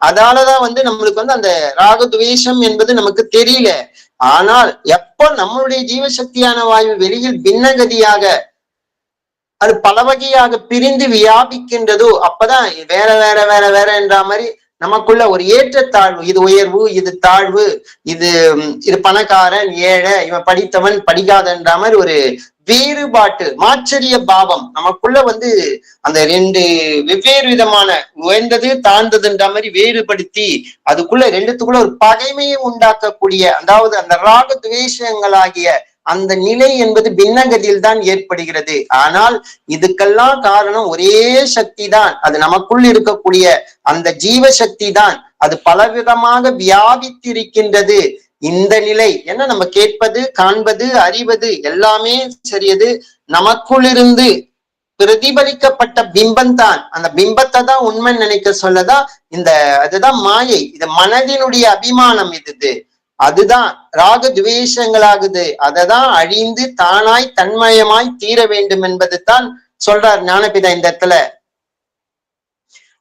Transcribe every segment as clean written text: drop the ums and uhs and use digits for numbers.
அதாலதான் நம்மளுக்கு அந்த ராகத்வேஷம் என்பது நமக்கு தெரியல. ஆனால் எப்போ நம்மளுடைய ஜீவசக்தியான வாயு வெளியில் பின்னகதியாக அது பல வகையாக பிரிந்து வியாபிக்கின்றதோ அப்பதான் வேற வேற வேற வேற என்ற மாதிரி நமக்குள்ள ஒரு ஏற்றத்தாழ்வு, இது உயர்வு, இது தாழ்வு, இது இது பணக்காரன் ஏழை, இவன் படித்தவன் படிக்காதன்ற மாதிரி ஒரு வேறுபாட்டு மாச்சரிய பாவம் நமக்குள்ள அந்த ரெண்டு வெவ்வேறு விதமான உயர்ந்தது தாழ்ந்ததுன்ற மாதிரி வேறுபடுத்தி அதுக்குள்ள ரெண்டுத்துக்குள்ள ஒரு பகைமையை உண்டாக்கக்கூடிய, அதாவது அந்த ராக துவேஷங்களாகிய அந்த நிலை என்பது பின்னகதியில் தான் ஏற்படுகிறது. ஆனால் இதுக்கெல்லாம் காரணம் ஒரே சக்தி தான், அது நமக்குள் இருக்கக்கூடிய அந்த ஜீவசக்தி தான். அது பலவிதமாக வியாபித்திருக்கின்றது. இந்த நிலை என்ன, நம்ம கேட்பது, காண்பது, அறிவது எல்லாமே சரியது நமக்குள்ளிருந்து பிரதிபலிக்கப்பட்ட பிம்பம் தான். அந்த பிம்பத்தை தான் உண்மை நினைக்க சொல்லதான் அதுதான் மாயை. இது மனதினுடைய அபிமானம். அதுதான் ராக துவேஷங்களாகுது. அததான் அழிந்து தானாய் தன்மயமாய் தீர வேண்டும் என்பது தான் சொல்றார் ஞானபிதா இந்த இடத்துல.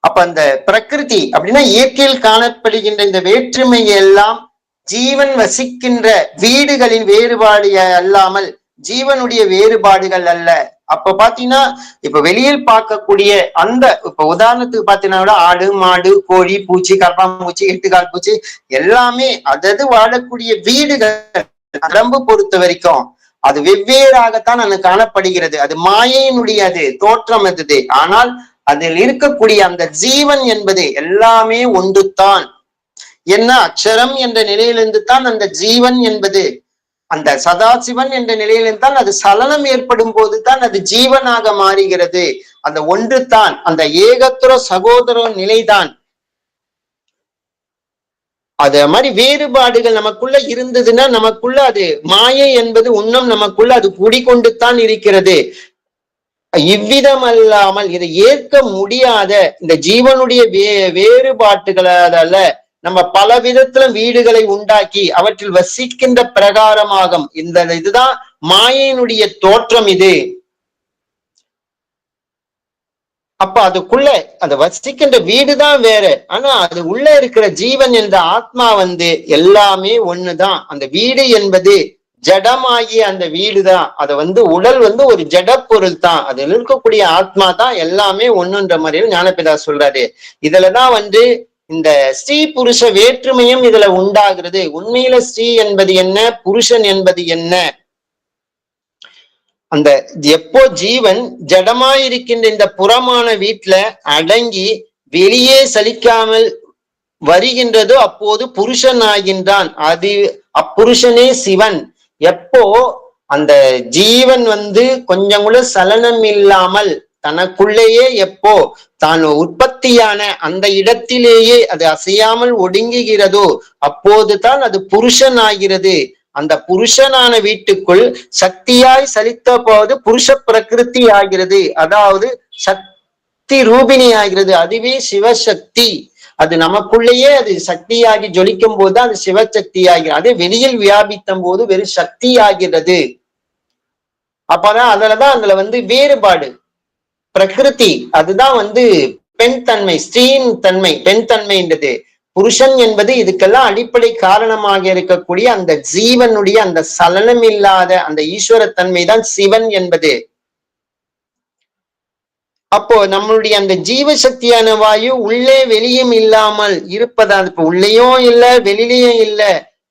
அப்ப அந்த பிரகிருதி அப்படின்னா இயற்கையில் காணப்படுகின்ற இந்த வேற்றுமை எல்லாம் ஜீவன் வசிக்கின்ற வீடுகளின் வேறுபாடு அல்லாமல் ஜீவனுடைய வேறுபாடுகள் அல்ல. அப்ப பாத்தீங்கன்னா இப்ப வெளியில் பார்க்கக்கூடிய இப்ப உதாரணத்துக்கு பாத்தீங்கன்னா ஆடு, மாடு, கோழி, பூச்சி, கரப்பாம்பூச்சி, எட்டுக்கால் பூச்சி எல்லாமே அதது வாழக்கூடிய வீடுகள் நரம்பு பொறுத்த வரைக்கும் அது வெவ்வேறாகத்தான் அது காணப்படுகிறது. அது மாயையினுடைய தோற்றம் அது. ஆனால் அதில் இருக்கக்கூடிய அந்த ஜீவன் என்பது எல்லாமே ஒன்றுதான். என்ன, அக்ஷரம் என்ற நிலையிலிருந்து தான் அந்த ஜீவன் என்பது, அந்த சதாசிவன் என்ற நிலையிலிருந்து தான் அது சலனம் ஏற்படும் போதுதான் அது ஜீவனாக மாறுகிறது. அந்த ஒன்று தான், அந்த ஏகத்துவ சகோதர நிலைதான். அது மாதிரி வேறுபாடுகள் நமக்குள்ள இருந்ததுன்னா நமக்குள்ள அது மாயை என்பது உன்னம் நமக்குள்ள அது கூடிக்கொண்டுத்தான் இருக்கிறது. இவ்விதம் அல்லாமல் இதை ஏற்க முடியாத இந்த ஜீவனுடைய வேறுபாட்டுகளால நம்ம பல விதத்துல வீடுகளை உண்டாக்கி அவற்றில் வசிக்கின்ற பிரகாரமாகும். இதுதான் மாயையினுடைய தோற்றம். அப்ப அதுக்குள்ள அந்த வசிக்கின்ற வீடுதான் வேற. ஆனா அது உள்ள இருக்கிற ஜீவன் என்ற ஆத்மா எல்லாமே ஒண்ணுதான். அந்த வீடு என்பது ஜடமாகிய அந்த வீடுதான். அத உடல் ஒரு ஜட பொருள் தான். அதுல இருக்கக்கூடிய ஆத்மா தான் எல்லாமே ஒண்ணுன்ற மாதிரியும் ஞானபிதா சொல்றாரு. இதுலதான் இந்த ஸ்ரீ புருஷ வேற்றுமையும் இதுல உண்டாகிறது. உண்மையில ஸ்ரீ என்பது என்ன, புருஷன் என்பது என்ன? அந்த எப்போ ஜீவன் ஜடமாயிருக்கின்ற இந்த புறமான வீட்டுல அடங்கி வெளியே சலிக்காமல் வருகின்றதோ அப்போது புருஷன் ஆகின்றான். அது அப்புருஷனே சிவன். எப்போ அந்த ஜீவன் கொஞ்சம் கூட சலனம் இல்லாமல் தனக்குள்ளேயே எப்போ தான் உற்பத்தியான அந்த இடத்திலேயே அது அசையாமல் ஒடுங்குகிறதோ அப்போதுதான் அது புருஷன் ஆகிறது. அந்த புருஷனான வீட்டுக்குள் சக்தியாய் சலித்த போது புருஷ பிரகிருதி ஆகிறது. அதாவது சக்தி ரூபிணி ஆகிறது. அதுவே சிவசக்தி. அது நமக்குள்ளேயே அது சக்தியாகி ஜொலிக்கும் போதுதான் அது சிவசக்தி ஆகிறது. அது வெளியில் வியாபித்தும் போது வெறும் சக்தி ஆகிறது. அப்பதான் அதுல வேறுபாடு. பிரகிருதி அதுதான் பெண் தன்மை, ஸ்ரீன் தன்மை, பெண் தன்மைன்றது. புருஷன் என்பது இதுக்கெல்லாம் அடிப்படை காரணமாக இருக்கக்கூடிய அந்த ஜீவனுடைய அந்த சலனம் இல்லாத அந்த ஈஸ்வரத்தன்மை தான் சிவன் என்பது. அப்போ நம்மளுடைய அந்த ஜீவசக்தியான வாயு உள்ளே வெளியும் இல்லாமல் இருப்பதா. இப்ப உள்ளேயும் இல்ல வெளியிலையும் இல்ல,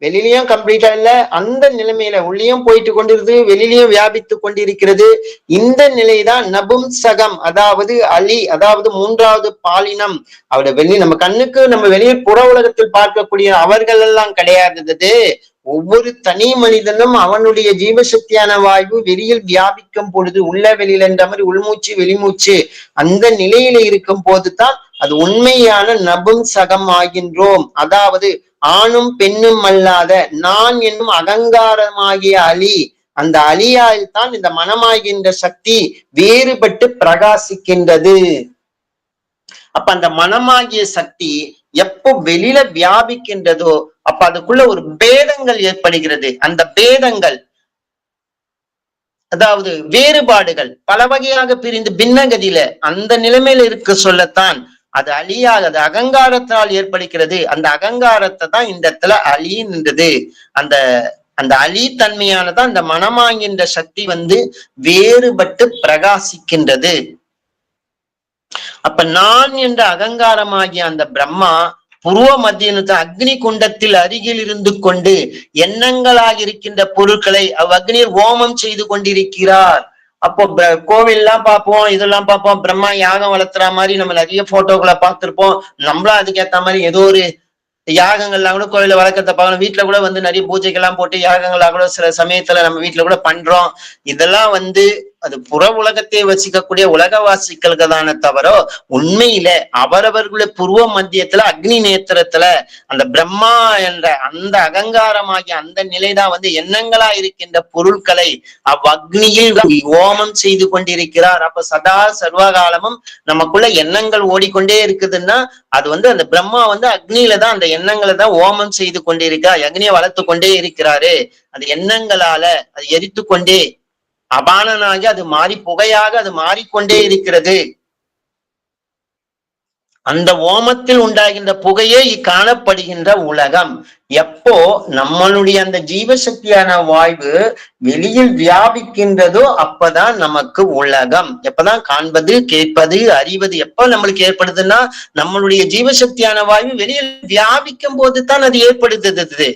வெளியிலயும் கம்ப்ளீட்டா இல்ல, அந்த நிலைமையில உள்ளேயும் போயிட்டு கொண்டிருது, வெளியிலையும் வியாபித்து கொண்டிருக்கிறது. இந்த நிலைதான் நபும்சகம், அதாவது அலி, அதாவது மூன்றாவது பாலினம். அவருடைய நம்ம கண்ணுக்கு நம்ம வெளியே புற உலகத்தில் பார்க்கக்கூடிய அவர்கள் எல்லாம் கிடையாது. ஒவ்வொரு தனி மனிதனும் அவனுடைய ஜீவசக்தியான வாயு வெளியில் வியாபிக்கும் பொழுது உள்ள வெளியில என்ற மாதிரி உள்மூச்சு வெளிமூச்சு அந்த நிலையில இருக்கும் போதுதான் அது உண்மையான நபும்சகம் ஆகின்றோம். அதாவது ஆணும் பெண்ணும் அல்லாத நான் என்னும் அகங்காரமாகிய அலி, அந்த அலியால் தான் இந்த மனமாகின்ற சக்தி வேறுபட்டு பிரகாசிக்கின்றது. அப்ப அந்த மனமாகிய சக்தி எப்போ வெளியில வியாபிக்கின்றதோ அப்ப அதுக்குள்ள ஒரு பேதங்கள் ஏற்படுகிறது. அந்த பேதங்கள் அதாவது வேறுபாடுகள் பல வகையாக பிரிந்து பின்னகதியில அந்த நிலைமையில இருக்க சொல்லத்தான் அது அழியாதது, அகங்காரத்தால் ஏற்படுகிறது. அந்த அகங்காரத்தை தான் இந்த இடத்துல அழின்றது. அந்த அந்த அழித்தன்மையானதான் அந்த மனமாகின்ற சக்தி வேறுபட்டு பிரகாசிக்கின்றது. அப்ப நான் என்ற அகங்காரமாகிய அந்த பிரம்மா புருவ மத்தியனத்து அக்னி குண்டத்தில் அருகில் இருந்து கொண்டு எண்ணங்களாக இருக்கின்ற பொருட்களை அவ்வக்னியில் ஹோமம் செய்து கொண்டிருக்கிறார். அப்போ கோவில்லாம் பார்ப்போம், இதெல்லாம் பார்ப்போம், பிரம்மா யாகம் வளர்த்துற மாதிரி நம்ம நிறைய போட்டோக்களை பார்த்திருப்போம். நம்மளும் அதுக்கேற்ற மாதிரி ஏதோ ஒரு யாகங்கள்லாம் கூட கோயில வழக்கத்தை பார்க்கணும். வீட்டுல கூட நிறைய பூஜைகள்லாம் போட்டு யாகங்கள்லாம் கூட சில சமயத்துல நம்ம வீட்டுல கூட பண்றோம். இதெல்லாம் அது புற உலகத்தை வசிக்கக்கூடிய உலகவாசிகளுக்கு தானே தவிர உண்மையில அவரவர்களுடைய புருவ மத்தியத்துல அக்னி நேத்திரத்துல அந்த பிரம்மா என்ற அந்த அகங்காரமாகிய அந்த நிலைதான் எண்ணங்களா இருக்கின்ற பொருட்களை அவ்வக்னியில் ஹோமம் செய்து கொண்டிருக்கிறார். அப்ப சதா சர்வகாலமும் நமக்குள்ள எண்ணங்கள் ஓடிக்கொண்டே இருக்குதுன்னா அது அந்த பிரம்மா அக்னியில தான் அந்த எண்ணங்களை தான் ஹோமம் செய்து கொண்டிருக்கிறார். அக்னியை வளர்த்து கொண்டே இருக்கிறாரு. அது எண்ணங்களால அது எரித்து கொண்டே அபானனாகி அது மாறி புகையாக அது மாறிக்கொண்டே இருக்கிறது. அந்த ஓமத்தில் உண்டாகின்ற புகையே காணப்படுகின்ற உலகம். எப்போ நம்மளுடைய அந்த ஜீவசக்தியான வாழ்வு வெளியில் வியாபிக்கின்றதோ அப்பதான் நமக்கு உலகம். எப்பதான் காண்பது, கேட்பது, அறிவது எப்ப நம்மளுக்கு ஏற்படுதுன்னா நம்மளுடைய ஜீவசக்தியான வாழ்வு வெளியில் வியாபிக்கும் போதுதான் அது ஏற்படுத்துது.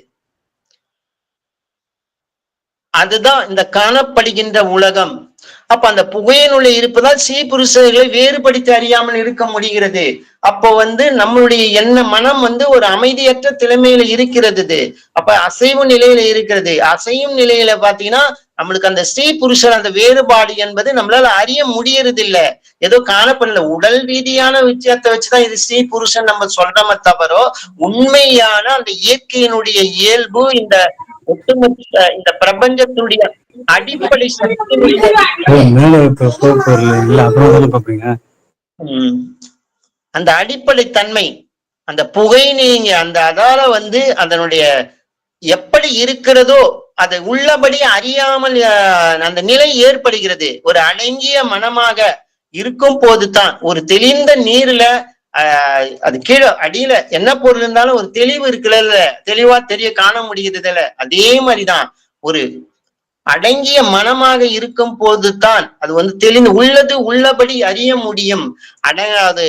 அதுதான் இந்த காணப்படுகின்ற உலகம். அப்ப அந்த புகையினுடைய இருப்பதால் ஸ்ரீ புருஷர்களை வேறுபடுத்தி அறியாமல் இருக்க முடிகிறது. அப்போ நம்மளுடைய மனம் ஒரு அமைதியற்ற திறமையில இருக்கிறது. அப்ப அசைவு நிலையில இருக்கிறது. அசையும் நிலையில பாத்தீங்கன்னா நம்மளுக்கு அந்த ஸ்ரீ புருஷர் அந்த வேறுபாடு என்பது நம்மளால அறிய முடியறது இல்ல. ஏதோ காணப்படல. உடல் ரீதியான விஷயத்தை வச்சுதான் இது ஸ்ரீ புருஷன் நம்ம சொல்றோமே தவிர உண்மையான அந்த இயற்கையினுடைய இயல்பு இந்த ஒட்டுமொத்த இந்த பிரபஞ்சத்தினுடைய அடிப்படை அந்த அடிப்படை தன்மை அந்த புகை நீங்க அந்த அதால அதனுடைய எப்படி இருக்கிறதோ அதை உள்ளபடி அறியாமல் அந்த நிலை ஏற்படுகிறது. ஒரு அடங்கிய மனமாக இருக்கும் போதுதான் ஒரு தெளிந்த நீர்ல அது கீழே அடியில என்ன பொருள் இருந்தாலும் ஒரு தெளிவு இருக்குல்ல, தெளிவா தெரிய காண முடியுதுல. அதே மாதிரிதான் ஒரு அடங்கிய மனமாக இருக்கும் போதுதான் அது தெளிந்து உள்ளது உள்ளபடி அறிய முடியும். அது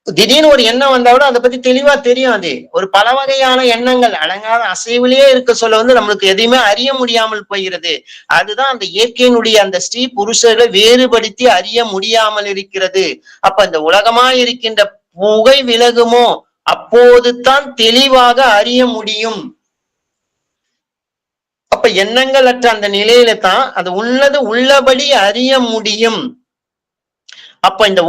திடீர்னு ஒரு எண்ணம் வந்தா கூட அதை பத்தி தெளிவா தெரியும். அது ஒரு பல வகையான எண்ணங்கள் அடங்காத அசைவிலேயே இருக்க சொல்ல நம்மளுக்கு எதையுமே அறிய முடியாமல் போகிறது. அதுதான் அந்த இயற்கையினுடைய அந்த ஸ்ரீ புருஷர்களை வேறுபடுத்தி அறிய முடியாமல் இருக்கிறது. அப்ப இந்த உலகமாய் இருக்கின்ற புகை விலகுமோ அப்போதுதான் தெளிவாக அறிய முடியும். அப்ப எண்ணங்கள் அற்ற அந்த நிலையில தான் அது உள்ளது உள்ளபடி அறிய முடியும். அப்ப இந்த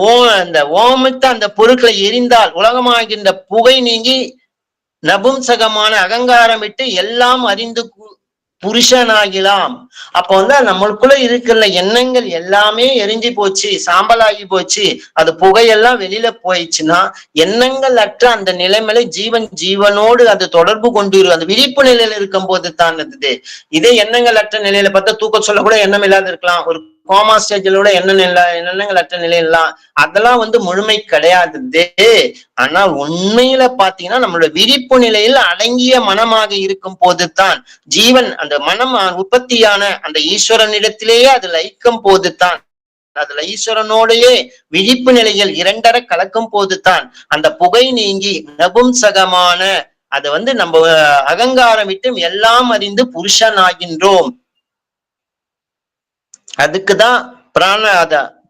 ஓமித்த அந்த பொருட்களை எரிந்தால் உலகமாகின்ற புகை நீங்கி நபும்சகமான அகங்காரம் விட்டு எல்லாம் அறிந்து புருஷனாகலாம். அப்ப நம்மளுக்குள்ள இருக்கிற எண்ணங்கள் எல்லாமே எரிஞ்சு போச்சு, சாம்பலாகி போச்சு, அது புகையெல்லாம் வெளியில போயிடுச்சுன்னா எண்ணங்கள் அற்ற அந்த நிலைமையில ஜீவனோடு அது தொடர்பு கொண்டு அந்த விழிப்பு நிலையில இருக்கும் போது தான் இருந்தது. இதே எண்ணங்கள் அற்ற நிலையில பார்த்தா தூக்க சொல்ல கூட எண்ணம் இல்லாத இருக்கலாம். ஒரு கோமா ஸ்டேஜிலோட எண்ணங்கள் அற்ற நிலையெல்லாம் அதெல்லாம் முழுமை கிடையாது. ஆனா உண்மையில பாத்தீங்கன்னா நம்மளோட விழிப்பு நிலையில் அடங்கிய மனமாக இருக்கும் போதுதான் ஜீவன் அந்த மனம் உற்பத்தியான அந்த ஈஸ்வரனிடத்திலேயே அது லயிக்கும் போதுதான் அதுல ஈஸ்வரனோடையே விழிப்பு நிலையில் இரண்டர கலக்கும் போதுதான் அந்த புகை நீங்கி நபும்சகமான அது நம்ம அகங்காரம் விட்டு எல்லாம் அறிந்து புருஷன் ஆகின்றோம். அதுக்குதான்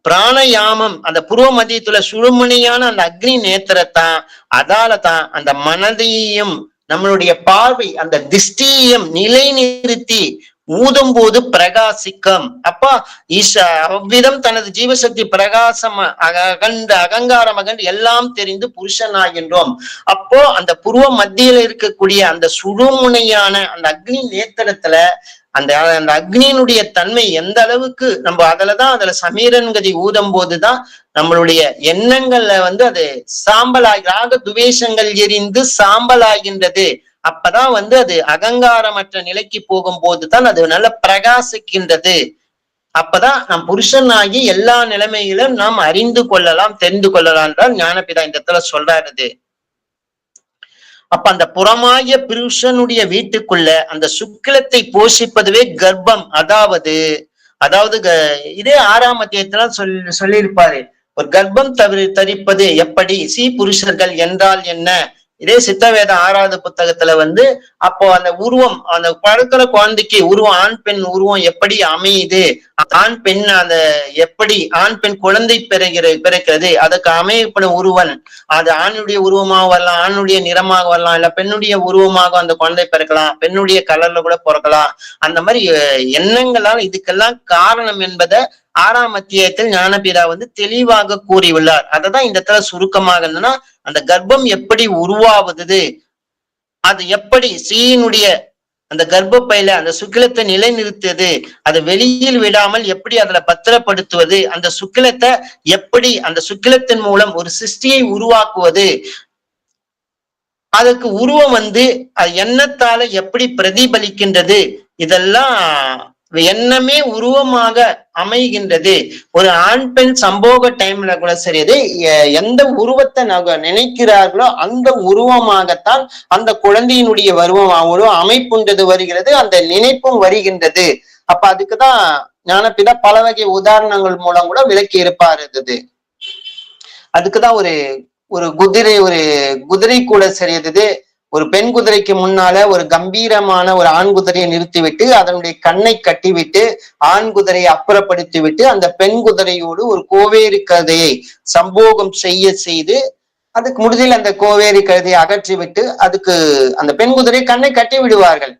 பிராணயாமம் அந்த புருவ மத்தியத்துல சுழுமுனையான அந்த அக்னி நேத்திரத்தான் அதாலதான் அந்த மனதையும் நம்மளுடைய பார்வை அந்த திஷ்டியையும் நிலை நிறுத்தி ஊதும் போது பிரகாசிக்கும். அப்பா அவ்விதம் தனது ஜீவசக்தி பிரகாசம் அகங்காரம் அகண்டு எல்லாம் தெரிந்து புருஷன் ஆகின்றோம். அப்போ அந்த புருவ மத்தியில இருக்கக்கூடிய அந்த சுழுமுனையான அந்த அக்னி நேத்திரத்துல அந்த அக்னியினுடைய தன்மை எந்த அளவுக்கு நம்ம அதுல சமீரன் கதி ஊதும் போதுதான் நம்மளுடைய எண்ணங்கள்ல அது சாம்பலாகி ராக துவேஷங்கள் எரிந்து சாம்பலாகின்றது. அப்பதான் அது அகங்காரமற்ற நிலைக்கு போகும் போதுதான் அது நல்ல பிரகாசிக்கின்றது. அப்பதான் நம் புருஷனாகி எல்லா நிலைமையிலும் நாம் அறிந்து கொள்ளலாம், தெரிந்து கொள்ளலாம் என்றால் ஞானபிதா இந்த இடத்துல சொல்றாரு. அப்ப அந்த புறமாகிய புருஷனுடைய வீட்டுக்குள்ள அந்த சுக்கிலத்தை போஷிப்பதுவே கர்ப்பம். அதாவது அதாவது இதே 6ஆம் அத்தியாயத்துல சொல்லியிருப்பாரு. ஒரு கர்ப்பம் தரிப்பது எப்படி, புருஷர்கள் என்றால் என்ன, இதே சித்தவேத 6வது புத்தகத்துல அப்போ அந்த உருவம், அந்த படுக்கிற குழந்தைக்கு உருவம், ஆண் பெண் உருவம் எப்படி அமையுது, ஆண் பெண் அந்த எப்படி ஆண் பெண் குழந்தை பிறக்கிறது, அதுக்கு அமையப்படும் உருவன் அது ஆணுடைய உருவமாக வரலாம், ஆணுடைய நிறமாக வரலாம், இல்ல பெண்ணுடைய உருவமாக அந்த குழந்தை பிறக்கலாம், பெண்ணுடைய கலர்ல கூட பிறக்கலாம். அந்த மாதிரி எண்ணங்களால் இதுக்கெல்லாம் காரணம் என்பதை 6ஆம் அத்தியாயத்தில் ஞானபிதா தெளிவாக கூறியுள்ளார். அததான் இந்த இடத்துல சுருக்கமாக என்னன்னா, அந்த கர்ப்பம் எப்படி உருவாவது, அது எப்படி ஸ்ரீயினுடைய அந்த கர்ப்பப்பையில அந்த சுக்கிலத்தை நிலைநிறுத்துவது, அதை வெளியில் விடாமல் எப்படி அதுல பத்திரப்படுத்துவது, அந்த சுக்கிலத்தை எப்படி அந்த சுக்கிலத்தின் மூலம் ஒரு சிருஷ்டியை உருவாக்குவது, அதுக்கு உருவம் அது எண்ணத்தால எப்படி பிரதிபலிக்கின்றது, இதெல்லாம் எண்ணமே உருவமாக அமைகின்றது. ஒரு ஆண் பெண் சம்போக டைம்ல கூட சரி, அது எந்த உருவத்தை நினைக்கிறார்களோ அந்த உருவமாகத்தான் அந்த குழந்தையினுடைய உருவம் அமைப்புன்றது வருகிறது, அந்த நினைப்பும் வருகின்றது. அப்ப அதுக்குதான் ஞானபிதா பல வகை உதாரணங்கள் மூலம் கூட விளக்கி இருப்பாரு. அதுக்குதான் ஒரு குதிரை கூட சரியது, ஒரு பெண் குதிரைக்கு முன்னால ஒரு கம்பீரமான ஒரு ஆண் குதிரையை நிறுத்திவிட்டு அதனுடைய கண்ணை கட்டிவிட்டு ஆண் குதிரையை அப்புறப்படுத்தி விட்டு அந்த பெண் குதிரையோடு ஒரு கோவேறு கழுதையை சம்போகம் செய்து அதுக்கு முடிவில் அந்த கோவேறு கழுதையை அகற்றிவிட்டு அதுக்கு அந்த பெண் குதிரை கண்ணை கட்டி விடுவார்கள்.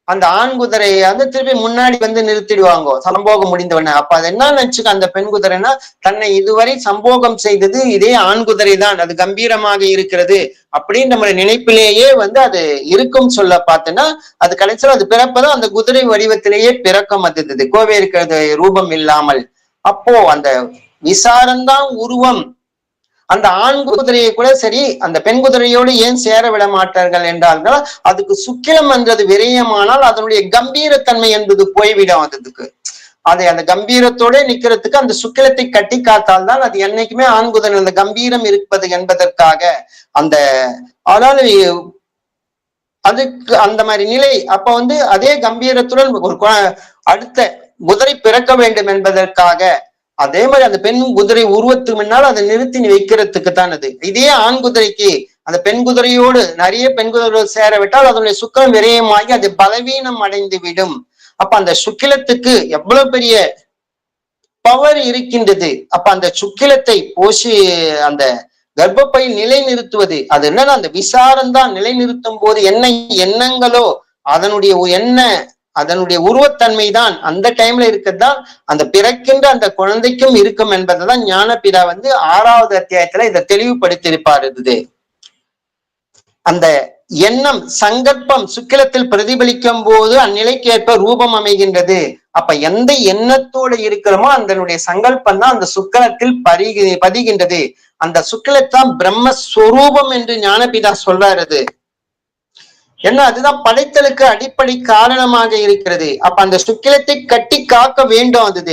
அந்த ஆண் குதிரையை திருப்பி முன்னாடி நிறுத்திடுவாங்க சம்போகம் முடிந்தவன. அப்ப அது என்ன நினைச்சுக்க, அந்த பெண் குதிரைனா தன்னை இதுவரை சம்போகம் செய்தது இதே ஆண் குதிரை தான், அது கம்பீரமாக இருக்கிறது அப்படின்னு நம்ம நினைப்பிலேயே அது இருக்கும். சொல்ல பார்த்தோன்னா அது கடைசியில் அது பிறப்பதும் அந்த குதிரை வடிவத்திலேயே பிறக்கம் அது கோவேறு கழுதை ரூபம் இல்லாமல். அப்போ அந்த விசாரம்தான் உருவம். அந்த ஆண் குதிரையை கூட சரி அந்த பெண் குதிரையோடு ஏன் சேர விட மாட்டார்கள் என்றால், அதுக்கு சுக்கிலம் என்றது விரயமானால் அதனுடைய கம்பீரத்தன்மை என்பது போய்விடும். அது அந்த கம்பீரத்தோட நிக்கிறதுக்கு அந்த சுக்கிலத்தை கட்டி காத்தால்தான் அது என்னைக்குமே ஆண் குதிரை அந்த கம்பீரம் இருப்பது என்பதற்காக அந்த ஆனால் அதுக்கு அந்த மாதிரி நிலை. அப்ப அதே கம்பீரத்துடன் ஒரு அடுத்த குதிரை பிறக்க வேண்டும் என்பதற்காக அதே மாதிரி அந்த பெண் குதிரை உருவத்துக்கு முன்னால் அதை நிறுத்தி வைக்கிறதுக்கு தான் அது. இதே ஆண் குதிரைக்கு அந்த பெண் குதிரையோடு நிறைய பெண் குதிரையோடு சேர விட்டால் அதனுடைய சுக்கிலம் விரயமாகி அது பலவீனம் அடைந்து விடும். அப்ப அந்த சுக்கிலத்துக்கு எவ்வளவு பெரிய பவர் இருக்கின்றது. அப்ப அந்த சுக்கிலத்தை அந்த கர்ப்பப்பையில் நிலை நிறுத்துவது அது என்னன்னா அந்த விசாரம் தான். நிலை நிறுத்தும் போது என்ன எண்ணங்களோ அதனுடைய உருவத்தன்மை தான் அந்த டைம்ல இருக்கிறதுதான் அந்த பிறக்கின்ற அந்த குழந்தைக்கும் இருக்கும் என்பதைதான் ஞானபிதா 6வது அத்தியாயத்துல இதை தெளிவுபடுத்தியிருப்பார். அந்த எண்ணம் சங்கல்பம் சுக்கிலத்தில் பிரதிபலிக்கும் போது அந்நிலைக்கு ஏற்ப ரூபம் அமைகின்றது. அப்ப எந்த எண்ணத்தோடு இருக்கிறோமோ அதனுடைய சங்கல்பம் தான் அந்த சுக்கிலத்தில் பதிகின்றது. அந்த சுக்கிலத்தான் பிரம்மஸ்வரூபம் என்று ஞானபிதா சொல்றாரு. ஏன்னா அதுதான் படைத்தலுக்கு அடிப்படை காரணமாக இருக்கிறது. அப்ப அந்த சுக்கிலத்தை கட்டி காக்க வேண்டும்.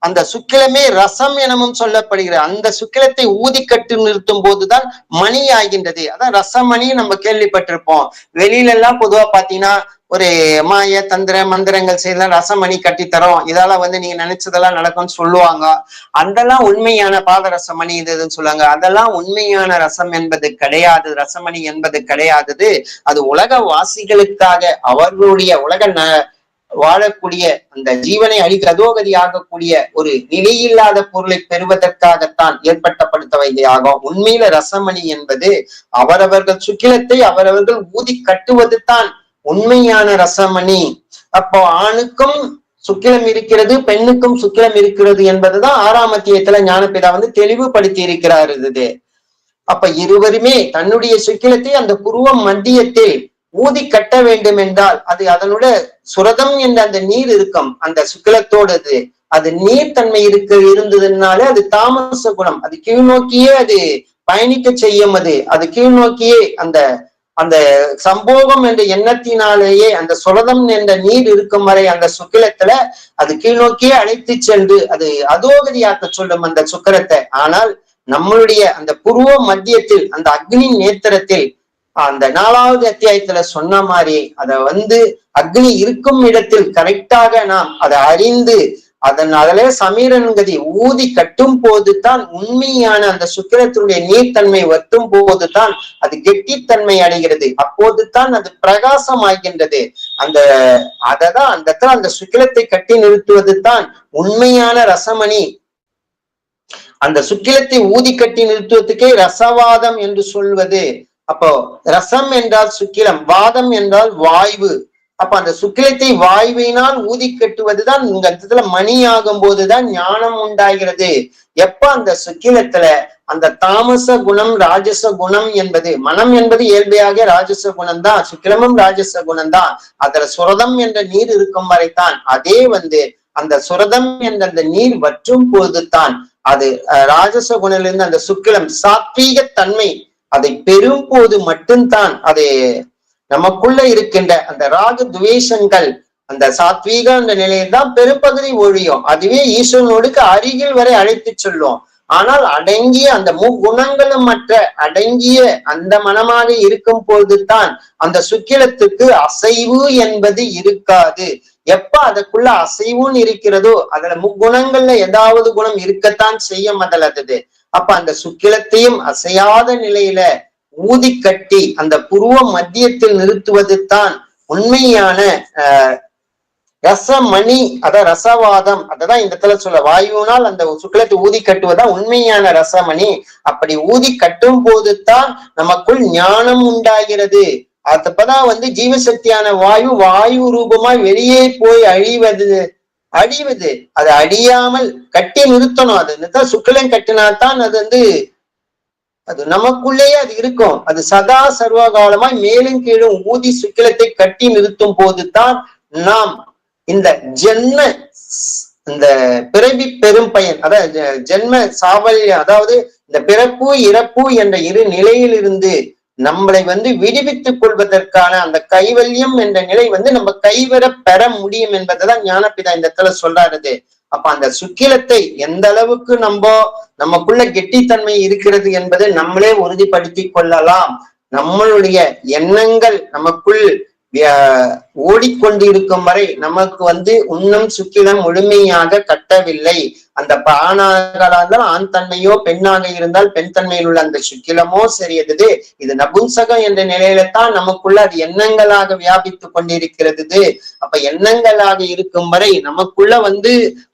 அந்த சுக்கிலமே ரசம் எனவும் சொல்லப்படுகிறது. அந்த சுக்கிலத்தை ஊதி கட்டு நிறுத்தும் போதுதான் மணி ஆகின்றது. அதான் ரசமணி நம்ம கேள்விப்பட்டிருப்போம். வெளியில எல்லாம் பொதுவா பாத்தீங்கன்னா ஒரு மாய தந்திர மந்திரங்கள் செய்யலாம் ரசமணி கட்டித்தரோம், இதால நீங்க நினைச்சதெல்லாம் நடக்கும்னு சொல்லுவாங்க. அதெல்லாம் உண்மையான பாதரசமணி இதுன்னு சொல்லுவாங்க. அதெல்லாம் உண்மையான ரசம் என்பது கிடையாது, ரசமணி என்பது கிடையாது. அது உலக வாசிகளுக்காக அவர்களுடைய உலக வாழக்கூடிய அந்த ஜீவனை அதோகதி ஆகக்கூடிய ஒரு நிலையில்லாத பொருளை பெறுவதற்காகத்தான் ஏற்பட்டப்படுத்தவையாகும். உண்மையில ரசமணி என்பது அவரவர்கள் சுக்கிலத்தை அவரவர்கள் ஊதி கட்டுவது தான் உண்மையான ரசமணி. அப்போ ஆணுக்கும் சுக்கிலம் இருக்கிறது, பெண்ணுக்கும் சுக்கிலம் இருக்கிறது என்பதுதான் 6ஆம் அத்தியாயத்துல ஞானபிதா தெளிவுபடுத்தி இருக்கிறார். அப்ப இருவருமே தன்னுடைய சுக்கிலத்தை அந்த புருவம் மத்தியத்தில் ஊதி கட்ட வேண்டும் என்றால் அது அதனோட சுரதம் என்ற அந்த நீர் இருக்கும் அந்த சுக்கிலத்தோடது அது நீர்த்தன்மை இருந்ததுனாலே அது தாமச குணம், அது கீழ் நோக்கியே அது பயணிக்க செய்யும். அது கீழ் நோக்கியே அந்த அந்த சம்போகம் என்ற எண்ணத்தினாலேயே அந்த சுரதம் என்ற நீர் இருக்கும் வரை அந்த சுக்கிலத்துல அது கீழ்நோக்கியே அழைத்து சென்று அது அதோகதியாக்க சொல்லும் அந்த சுக்கரத்தை. ஆனால் நம்மளுடைய அந்த புருவ மத்தியத்தில் அந்த அக்னி நேத்திரத்தில் அந்த 4வது அத்தியாயத்துல சொன்ன மாதிரி அத அக்னி இருக்கும் இடத்தில் கரெக்டாக நாம் அதை அறிந்து அதிலே சமீரன்கதி ஊதி கட்டும் போதுதான் உண்மையான அந்த சுக்கிரத்தினுடைய நீர்த்தன்மை வற்றும் போதுதான் அது கெட்டித்தன்மை அடைகிறது. அப்போதுதான் அது பிரகாசம் ஆகின்றது. அததான் அந்த இடத்துல அந்த சுக்கிலத்தை கட்டி நிறுத்துவது தான் உண்மையான ரசமணி. அந்த சுக்கிலத்தை ஊதி கட்டி நிறுத்துவதற்கே ரசவாதம் என்று சொல்வது. அப்போ ரசம் என்றால் சுக்கிலம், வாதம் என்றால் வாய்வு. அப்ப அந்த சுக்கிலத்தை வாயுவினால் ஊதி கட்டுவதுதான் இந்த இடத்துல மணி ஆகும் போதுதான் ஞானம் உண்டாகிறது. எப்ப அந்த சுக்கிலத்துல அந்த தாமச குணம் ராஜச குணம் என்பது, மனம் என்பது இயல்பையாக ராஜச குணம் தான், சுக்கிலமும் ராஜச குணம் தான். அதுல சுரதம் என்ற நீர் இருக்கும் வரைத்தான் அதே அந்த சுரதம் என்ற அந்த நீர் வற்றும் போதுதான் அது ராஜச குணிலிருந்து அந்த சுக்கிலம் சாத்வீக தன்மை அதை பெறும் போது மட்டும்தான் அது நமக்குள்ள இருக்கின்ற அந்த ராக துவேஷங்கள் அந்த சாத்வீக அந்த நிலையில்தான் பெரும்பகுதி ஒழியும். அதுவே ஈஸ்வரனோடுக்கு அருகில் வரை அழைத்து சொல்லும். ஆனால் அடங்கிய அந்த முக்குணங்களும் மற்ற அடங்கிய அந்த மனமாக இருக்கும் போதுதான் அந்த சுக்கிலத்துக்கு அசைவு என்பது இருக்காது. எப்ப அதுக்குள்ள அசைவுன்னு இருக்கிறதோ அதுல முக்குணங்கள்ல ஏதாவது குணம் இருக்கத்தான் செய்ய முதலது. அப்ப அந்த சுக்கிலத்தையும் அசையாத நிலையில ஊதி கட்டி அந்த புருவ மத்தியத்தில் நிறுத்துவது தான் உண்மையான ரசமணி, ரசவாதம். அததான் இந்த இடத்துல சொல்ல வாயுனால் அந்த சுக்கிலத்தை ஊதி கட்டுவதுதான் உண்மையான ரசமணி. அப்படி ஊதி கட்டும் போதுதான் நமக்குள் ஞானம் உண்டாகிறது. அப்பதான் ஜீவசக்தியான வாயு ரூபமாய் வெளியே போய் அழிவது. அது அழியாமல் கட்டி நிறுத்தணும். அது சுக்கிலம் கட்டினால்தான் அது நமக்குள்ளேயே அது இருக்கும். அது சதா சர்வகாலமாய் மேலும் கீழும் ஊதி சுக்கிலத்தை கட்டி நிறுத்தும் போதுதான் நாம் இந்த இந்த பிறவி பெரும் பயன், அதாவது ஜென்ம சாவல்யம், அதாவது இந்த பிறப்பு இறப்பு என்ற இரு நிலையிலிருந்து நம்மளை விடுவித்துக் கொள்வதற்கான அந்த கைவல்யம் என்ற நிலை நம்ம கைவர பெற முடியும் என்பதுதான் ஞானபிதா இந்த இடத்துல சொல்றாரு. அப்ப அந்த சுக்கிலத்தை எந்த அளவுக்கு நமக்குள்ள கெட்டித்தன்மை இருக்கிறது என்பதை நம்மளே உறுதிப்படுத்தி கொள்ளலாம். நம்மளுடைய எண்ணங்கள் நமக்குள் ஓடிக்கொண்டிருக்கும் வரை நமக்கு இன்னும் சுக்கிலம் முழுமையாக கட்டவில்லை. அந்த ஆணாக இருந்தால் ஆண் தன்மையோ பெண்ணாக இருந்தால் பெண் தன்மையில் உள்ள அந்த சுக்கிலமோ சரியது. இது நபும்சகம் என்ற நிலையில தான் நமக்குள்ள அது எண்ணங்களாக வியாபித்து கொண்டிருக்கிறது. அப்ப எண்ணங்களாக இருக்கும் வரை நமக்குள்ள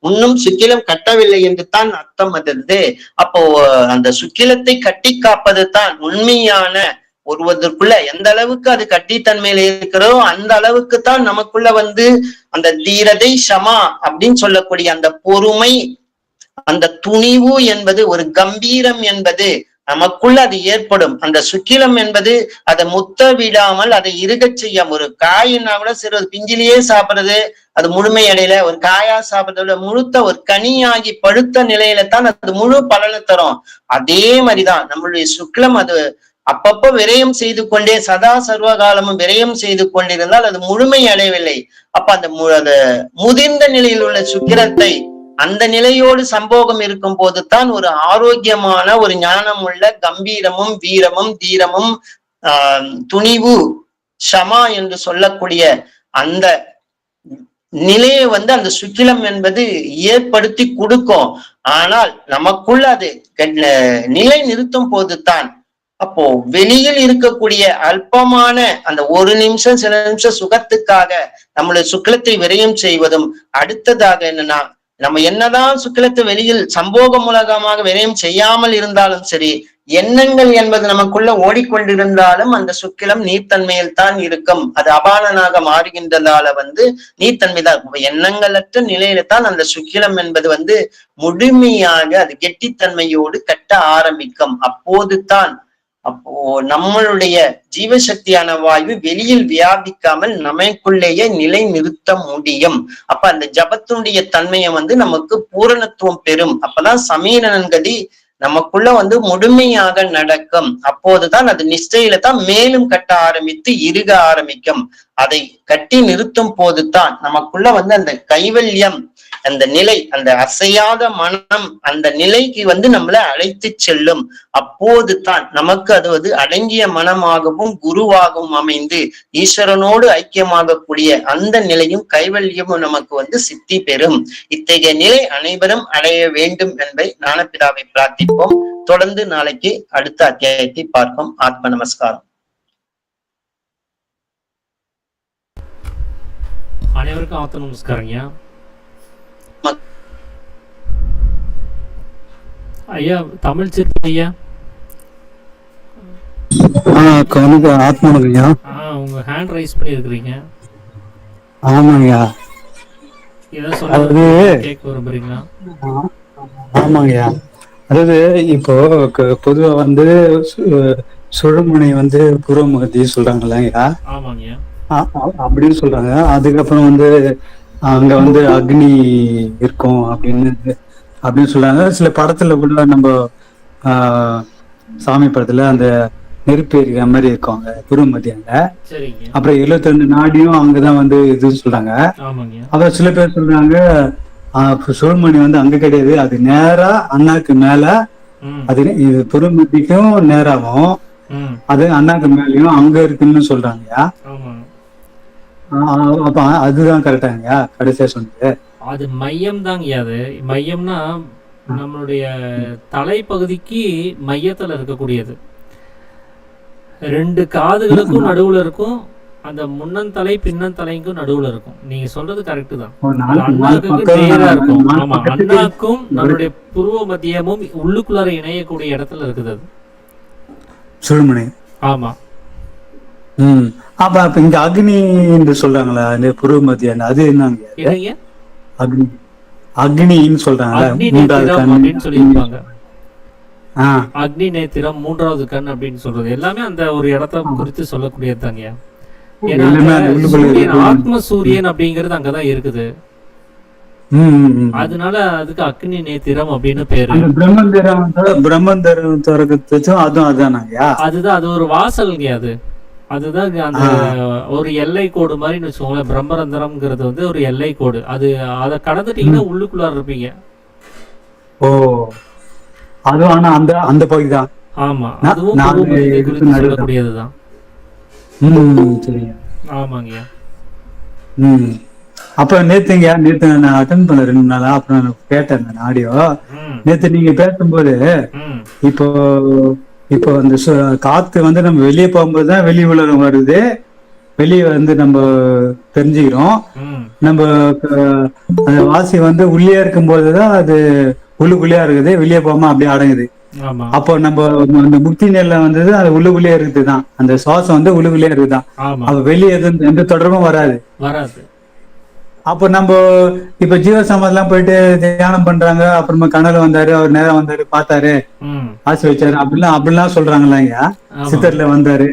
இன்னும் சுக்கிலம் கட்டவில்லை என்று தான் அர்த்தம் அது. அப்போ அந்த சுக்கிலத்தை கட்டி காப்பது தான் உண்மையான ஒருவதற்குள்ள எந்த அளவுக்கு அது கட்டித்தன்மையில இருக்கிறதோ அந்த அளவுக்கு தான் நமக்குள்ள அந்த தீரதை சமா அப்படின்னு சொல்லக்கூடிய அந்த பொறுமை, அந்த துணிவு என்பது, ஒரு கம்பீரம் என்பது நமக்குள்ள அது ஏற்படும். அந்த சுக்கிலம் என்பது அதை முத்த விடாமல் அதை இருகச் செய்ய, ஒரு காயின்னா கூட சிறு பிஞ்சிலேயே சாப்பிடுறது அது முழுமை அடையில, ஒரு காயா சாப்பிடுறத முழுத்த ஒரு கனியாகி பழுத்த நிலையில தான் அது முழு பலனை தரும். அதே மாதிரிதான் நம்மளுடைய சுக்கிலம் அது அப்பப்போ விரயம் செய்து கொண்டே சதா சர்வகாலமும் விரயம் செய்து கொண்டிருந்தால் அது முழுமை அடையவில்லை. அப்ப அந்த முதிர்ந்த நிலையில் உள்ள சுக்கிரத்தை அந்த நிலையோடு சம்போகம் இருக்கும் போதுதான் ஒரு ஆரோக்கியமான ஒரு ஞானம் உள்ள கம்பீரமும் வீரமும் தீரமும் துணிவு ஷமா என்று சொல்லக்கூடிய அந்த நிலையை அந்த சுக்கிலம் என்பது ஏற்படுத்தி கொடுக்கும். ஆனால் நமக்குள்ள அது நிலை நிறுத்தும் போதுதான் அப்போ வெளியில் இருக்கக்கூடிய அல்பமான அந்த ஒரு நிமிஷம் சில நிமிஷம் சுகத்துக்காக நம்மளுடைய சுக்கிலத்தை விரயம் செய்வதும், அடுத்ததாக என்னன்னா நம்ம என்னதான் சுக்கிலத்தை வெளியில் சம்போக மூலகமாக விரயம் செய்யாமல் இருந்தாலும் சரி, எண்ணங்கள் என்பது நமக்குள்ள ஓடிக்கொண்டிருந்தாலும் அந்த சுக்கிலம் நீர்த்தன்மையில் தான் இருக்கும். அது அபானனாக மாறுகின்றதால நீர்த்தன்மை தான். எண்ணங்களற்ற நிலையில தான் அந்த சுக்கிலம் என்பது முழுமையாக அது கெட்டித்தன்மையோடு கட்ட ஆரம்பிக்கும். அப்போ நம்மளுடைய ஜீவசக்தியான வாயு வெளியில் வியாபிக்காமல் நமக்குள்ளேயே நிலை நிறுத்த முடியும். அப்ப அந்த ஜபத்தினுடைய தன்மையை நமக்கு பூரணத்துவம் பெறும். அப்பதான் சமீரணன் கதி நமக்குள்ள முழுமையாக நடக்கும். அப்போதுதான் அது நிஷ்டையில தான் மேலும் கட்ட ஆரம்பித்து இறுக ஆரம்பிக்கும். அதை கட்டி நிறுத்தும் போதுதான் நமக்குள்ள அந்த கைவல்யம், அந்த நிலை, அந்த அசையாத மனம், அந்த நிலைக்கு நம்மளை அழைத்து செல்லும். அப்போதுதான் நமக்கு அது அடங்கிய மனமாகவும் குருவாகவும் அமைந்து ஈஸ்வரனோடு ஐக்கியமாகக்கூடிய அந்த நிலையும் கைவல்யமும் நமக்கு சித்தி பெறும். இத்தகைய நிலை அனைவரும் அடைய வேண்டும் என்பதை ஞானபிதாவை பிரார்த்திப்போம். தொடர்ந்து நாளைக்கு அடுத்த அத்தியாயத்தை பார்ப்போம். ஆத்ம நமஸ்காரம். அனைவருக்கும் ஆத்ம நமஸ்காரங்க ஐயா. தமிழ் சிற்பி ஐயா, ஆத்மாங்கய்யா. உங்க ஹேண்ட் ரைஸ் பண்ணி இருக்கிறீங்க. ஆமாங்கய்யா. ஏதோ சொல்றது கேட்க விரும்புறீங்களா? ஆமாங்கய்யா. அதாவது இப்போ பொதுவா சுழமுனை புறமுகத்தி சொல்றாங்கல்லங்கய்யா. ஆமாங்கய்யா. அப்படின்னு சொல்றாங்க. அதுக்கப்புறம் அங்க அக்னி இருக்கும் அப்படின்னு சொல்றாங்க. சில படத்துல கூட நம்ம சாமி படத்துல அந்த நெருப்பு எரிக்கிற மாதிரி இருக்கும் அங்க புறமத்தியாங்க. அப்புறம் 72 நாடியும் அங்கதான் இதுன்னு சொல்றாங்க. அப்புறம் சில பேர் சொல்றாங்க சுழமணி அங்க கிடையாது, அது நேரா அண்ணாக்கு மேல, அது இது புறமத்திக்கும் நேராவும் அது அண்ணாக்கு மேலயும் அங்க இருக்குன்னு சொல்றாங்கய்யா. அப்ப அதுதான் கரெக்டாங்கய்யா கடைசியா சொன்னது? அது மையம் தாங்க. அது மையம்னா நம்மளுடைய தலைப்பகுதிக்கு மையத்துல இருக்கக்கூடியது. 2 காதுகளுக்கும் நடுவுல இருக்கும், அந்த முன்னந்தலை பின்னந்தலைக்கும் நடுவுல இருக்கும். நீங்க சொல்றது கரெக்ட் தான். அண்ணாக்கு நேரா இருக்கும். ஆமா, அண்ணாக்கும் நம்மளுடைய புருவ மத்தியமும் உள்ளுக்குள்ளார இணையக்கூடிய இடத்துல இருக்குது அது சுழுமனை. ஆமா. அப்ப இங்க அக்னி என்று சொல்றாங்களா இந்த புருவ மத்தியம், அது என்னங்க? அக்னி அக்னின்னு சொல்றாங்க. அக்னி நேத்திரம், 3வது கண் அப்படின்னு சொல்றது எல்லாமே அந்த ஒரு இடத்த குறித்து சொல்லக்கூடியதாங்க. ஆத்ம சூரியன் அப்படிங்கிறது அங்கதான் இருக்குது. அதனால அதுக்கு அக்னி நேத்திரம் அப்படின்னு பேரு. அதுதான் அது ஒரு வாசல்ங்க. அதுதான் அந்த ஒரு எல்லை கோடு மாதிரி வச்சுக்கோங்களேன். பிரம்மரந்திரம்ங்கிறது ஒரு எல்லை கோடு. அது அதை கடந்துட்டீங்கன்னா உள்ளுக்குள்ளார இருப்பீங்க. ஓ, அது ஆனா அந்த அந்த பகுதிதான். ஆமா, அதுவும் சொல்லக்கூடியதுதான். ஆமாங்க. அப்ப நேத்து நான் அட்டெண்ட் பண்ண 2 நாளா, அப்புறம் கேட்டேன் ஆடியோ. நேத்து நீங்க பேசும்போது இப்போ அந்த காத்து நம்ம வெளியே போகும்போதுதான் வெளி உலகம் வருது, வெளியே நம்ம தெரிஞ்சுக்கிறோம். நம்ம அந்த வாசி உள்ளே இருக்கும் போதுதான் அது உள்ளுக்குள்ளேயா இருக்குது, வெளியே போகாம அப்படியே அடங்குது. அப்போ நம்ம அந்த முக்தி நிலை அது உள்ளுக்குள்ளேயே இருக்குதுதான், அந்த சுவாசம் உள்ளுக்குள்ளேயே இருக்குதான். அப்ப வெளியே எந்த தொடர்பும் வராது. அப்ப நம்ம இப்ப ஜீவசமாதிலாம் போயிட்டு தியானம் பண்றாங்க, அப்புறமா கனவுல வந்தாரு, அவர் நேரம் வந்தாரு, பார்த்தாரு, ஆசை வச்சாரு அப்படிலாம் சொல்றாங்களாங்க. சித்தர்ல வந்தாரு,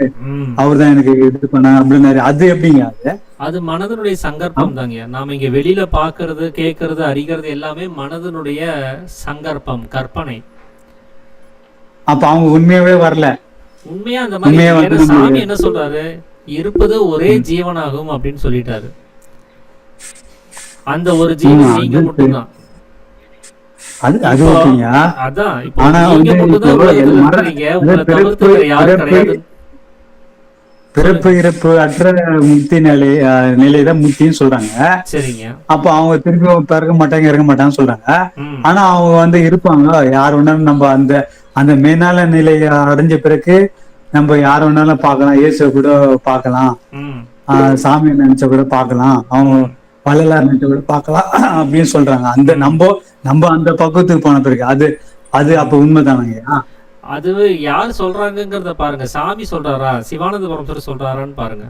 அவர் தான் எனக்கு இது பண்ணாங்க அப்படின்னாரு. அது எப்படிங்க? அது மனதனுடைய சங்கற்பம் தாங்க. நாம இங்க வெளியில பாக்குறது, கேட்கறது, அறிகிறது எல்லாமே மனதனுடைய சங்கற்பம், கற்பனை. அப்ப அவங்க உண்மையாவே வரல. உண்மையா அந்த மாதிரி சாமி என்ன சொல்றாரு, இருப்பது ஒரே ஜீவனாகும் அப்படின்னு சொல்லிட்டாரு. அந்த ஒரு ஜீவன் நீங்க மட்டும்தான். பிறப்பு இறப்பு அற்ற முக்தி நிலைதான் முக்தின்னு சொல்றாங்க. சரிங்க. அப்ப அவங்க திருப்பி பிறக்க மாட்டாங்க, இறங்க மாட்டாங்கன்னு சொல்றாங்க. ஆனா அவங்க இருப்பாங்க. யார் வேணாலும் நம்ம அந்த அந்த மேலான நிலையை அடைஞ்ச பிறகு நம்ம யார் வேணாலும் பார்க்கலாம், இயேசுவை கூட பார்க்கலாம், சாமி நினைச்ச கூட பார்க்கலாம், அவங்க வள்ளலார் நினைச்ச கூட பார்க்கலாம் அப்படின்னு சொல்றாங்க. அந்த நம்ம அந்த பக்குவத்துக்கு போன பிறகு அது அப்ப உண்மைதானங்க? அது யார் சொல்றாங்கிறத பாருங்க. சாமி சொல்றாரா, சிவானந்த பரமேஸ்வரர் சொல்றாரான்னு பாருங்க.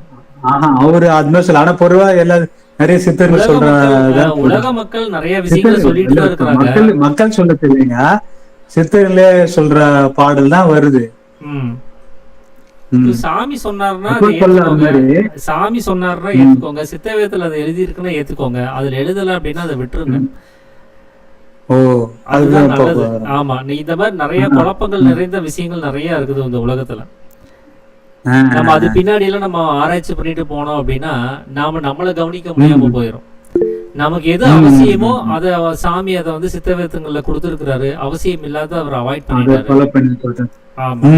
அவரு அது மாதிரி சொல்ல. ஆனா பொதுவா நிறைய சித்தர்கள் சொல்றாங்க. உலக மக்கள் நிறைய விஷயங்களை சொல்லிட்டு தான் இருக்காங்க. மக்கள் சொல்ல தெரியுங்க, சித்தர்களே சொல்ற பாடல் தான் வருது. சாமி சொன்னாருன்னா சாமி சொன்னாருன்னா ஏத்துக்கோங்க. சித்தவேதத்துல அது எழுதி இருக்குன்னா ஏத்துக்கோங்க. அதுல எழுதல அப்படின்னா அதை விட்டுருங்க. அதுதான் நல்லது. ஆமா, இந்த மாதிரி நிறைய குழப்பங்கள் நிறைந்த விஷயங்கள் நிறைய இருக்குது இந்த உலகத்துல. நம்ம அது பின்னாடி எல்லாம் நம்ம ஆராய்ச்சி பண்ணிட்டு போனோம் அப்படின்னா நம்மளை கவனிக்க முடியாம போயிடும். நமக்கு எது அவசியமோ அதை சாமி அதை வந்து சித்தவேதங்கள்ல கொடுத்துருக்கிறாரு, அவசியம் இல்லாத அவர் அவாய்ட் பண்ணிட்டாரு. ஆமா.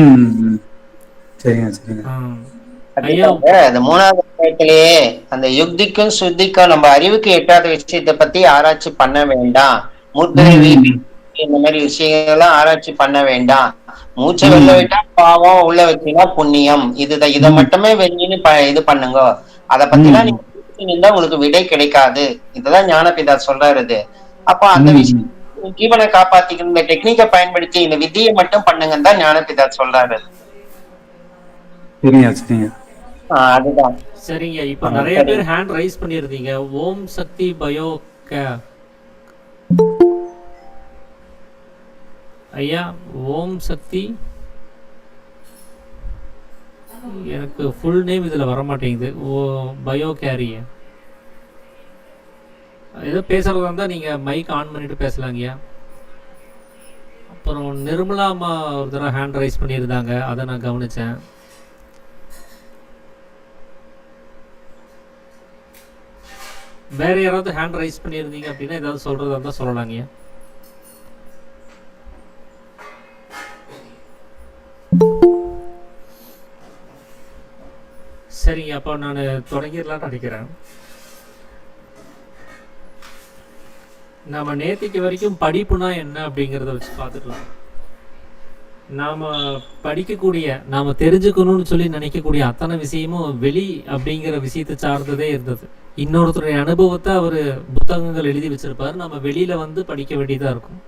ஐயா, அந்த 4வது அத்தியாயத்திலேயே அந்த யுக்திக்கும் சுத்திக்கும் நம்ம அறிவுக்கு எட்டாத விஷயத்தை பத்தி ஆராய்ச்சி பண்ண வேண்டாம், முத்திரை இந்த மாதிரி விஷயங்கள்லாம் ஆராய்ச்சி பண்ண வேண்டாம், மூச்சை வெளில விட்டா பாவம், உள்ள வச்சீங்கன்னா புண்ணியம், இதை மட்டுமே வெளியின்னு இது பண்ணுங்க, அதை பத்திலாம் நீங்க உங்களுக்கு விடை கிடைக்காது. இதுதான் ஞானபிதா சொல்றாரு. அப்ப அந்த விஷயம் ஜீவனை காப்பாத்திக்கிற இந்த டெக்னிக்கை பயன்படுத்தி இந்த வித்தியை மட்டும் பண்ணுங்கன்னு தான் ஞானபிதா சொல்றாரு. அதுதான் சரிங்க. இப்ப நிறைய பேர் ஹேண்ட் ரைஸ் பண்ணிருந்தீங்க. ஓம் சக்தி பயோ ஐயா, ஓம் சக்தி, எனக்கு ஃபுல் நேம் இதுல வர மாட்டேங்குது. பயோ கேரிய ஏதோ பேசுறதா இருந்தா நீங்க மைக் ஆன் பண்ணிட்டு பேசலாங்கய்யா. அப்புறம் நிர்மலா அம்மா ஒரு தடவை ஹேண்ட் ரைஸ் பண்ணியிருந்தாங்க, அதை நான் கவனிச்சேன். வேற யாராவது ஹேண்ட் ரைஸ் பண்ணியிருந்தீங்க அப்படின்னா ஏதாவது சொல்றதா இருந்தா சொல்லலாங்கய்யா. சரிங்க, அப்போ நான் தொடங்கிடலான்னு நினைக்கிறேன். நாம நேத்திக்கு வரைக்கும் படிப்புனா என்ன அப்படிங்கிறத வச்சு பார்த்துக்கலாம். நாம படிக்கக்கூடிய, நாம தெரிஞ்சுக்கணும்னு சொல்லி நினைக்கக்கூடிய அத்தனை விஷயமும் வெளி அப்படிங்கிற விஷயத்தை சார்ந்ததே இருந்தது. இன்னொருத்தருடைய அனுபவத்தை அவர் புத்தகங்கள் எழுதி வச்சிருப்பாரு, நம்ம வெளியில வந்து படிக்க வேண்டியதா இருக்கும்.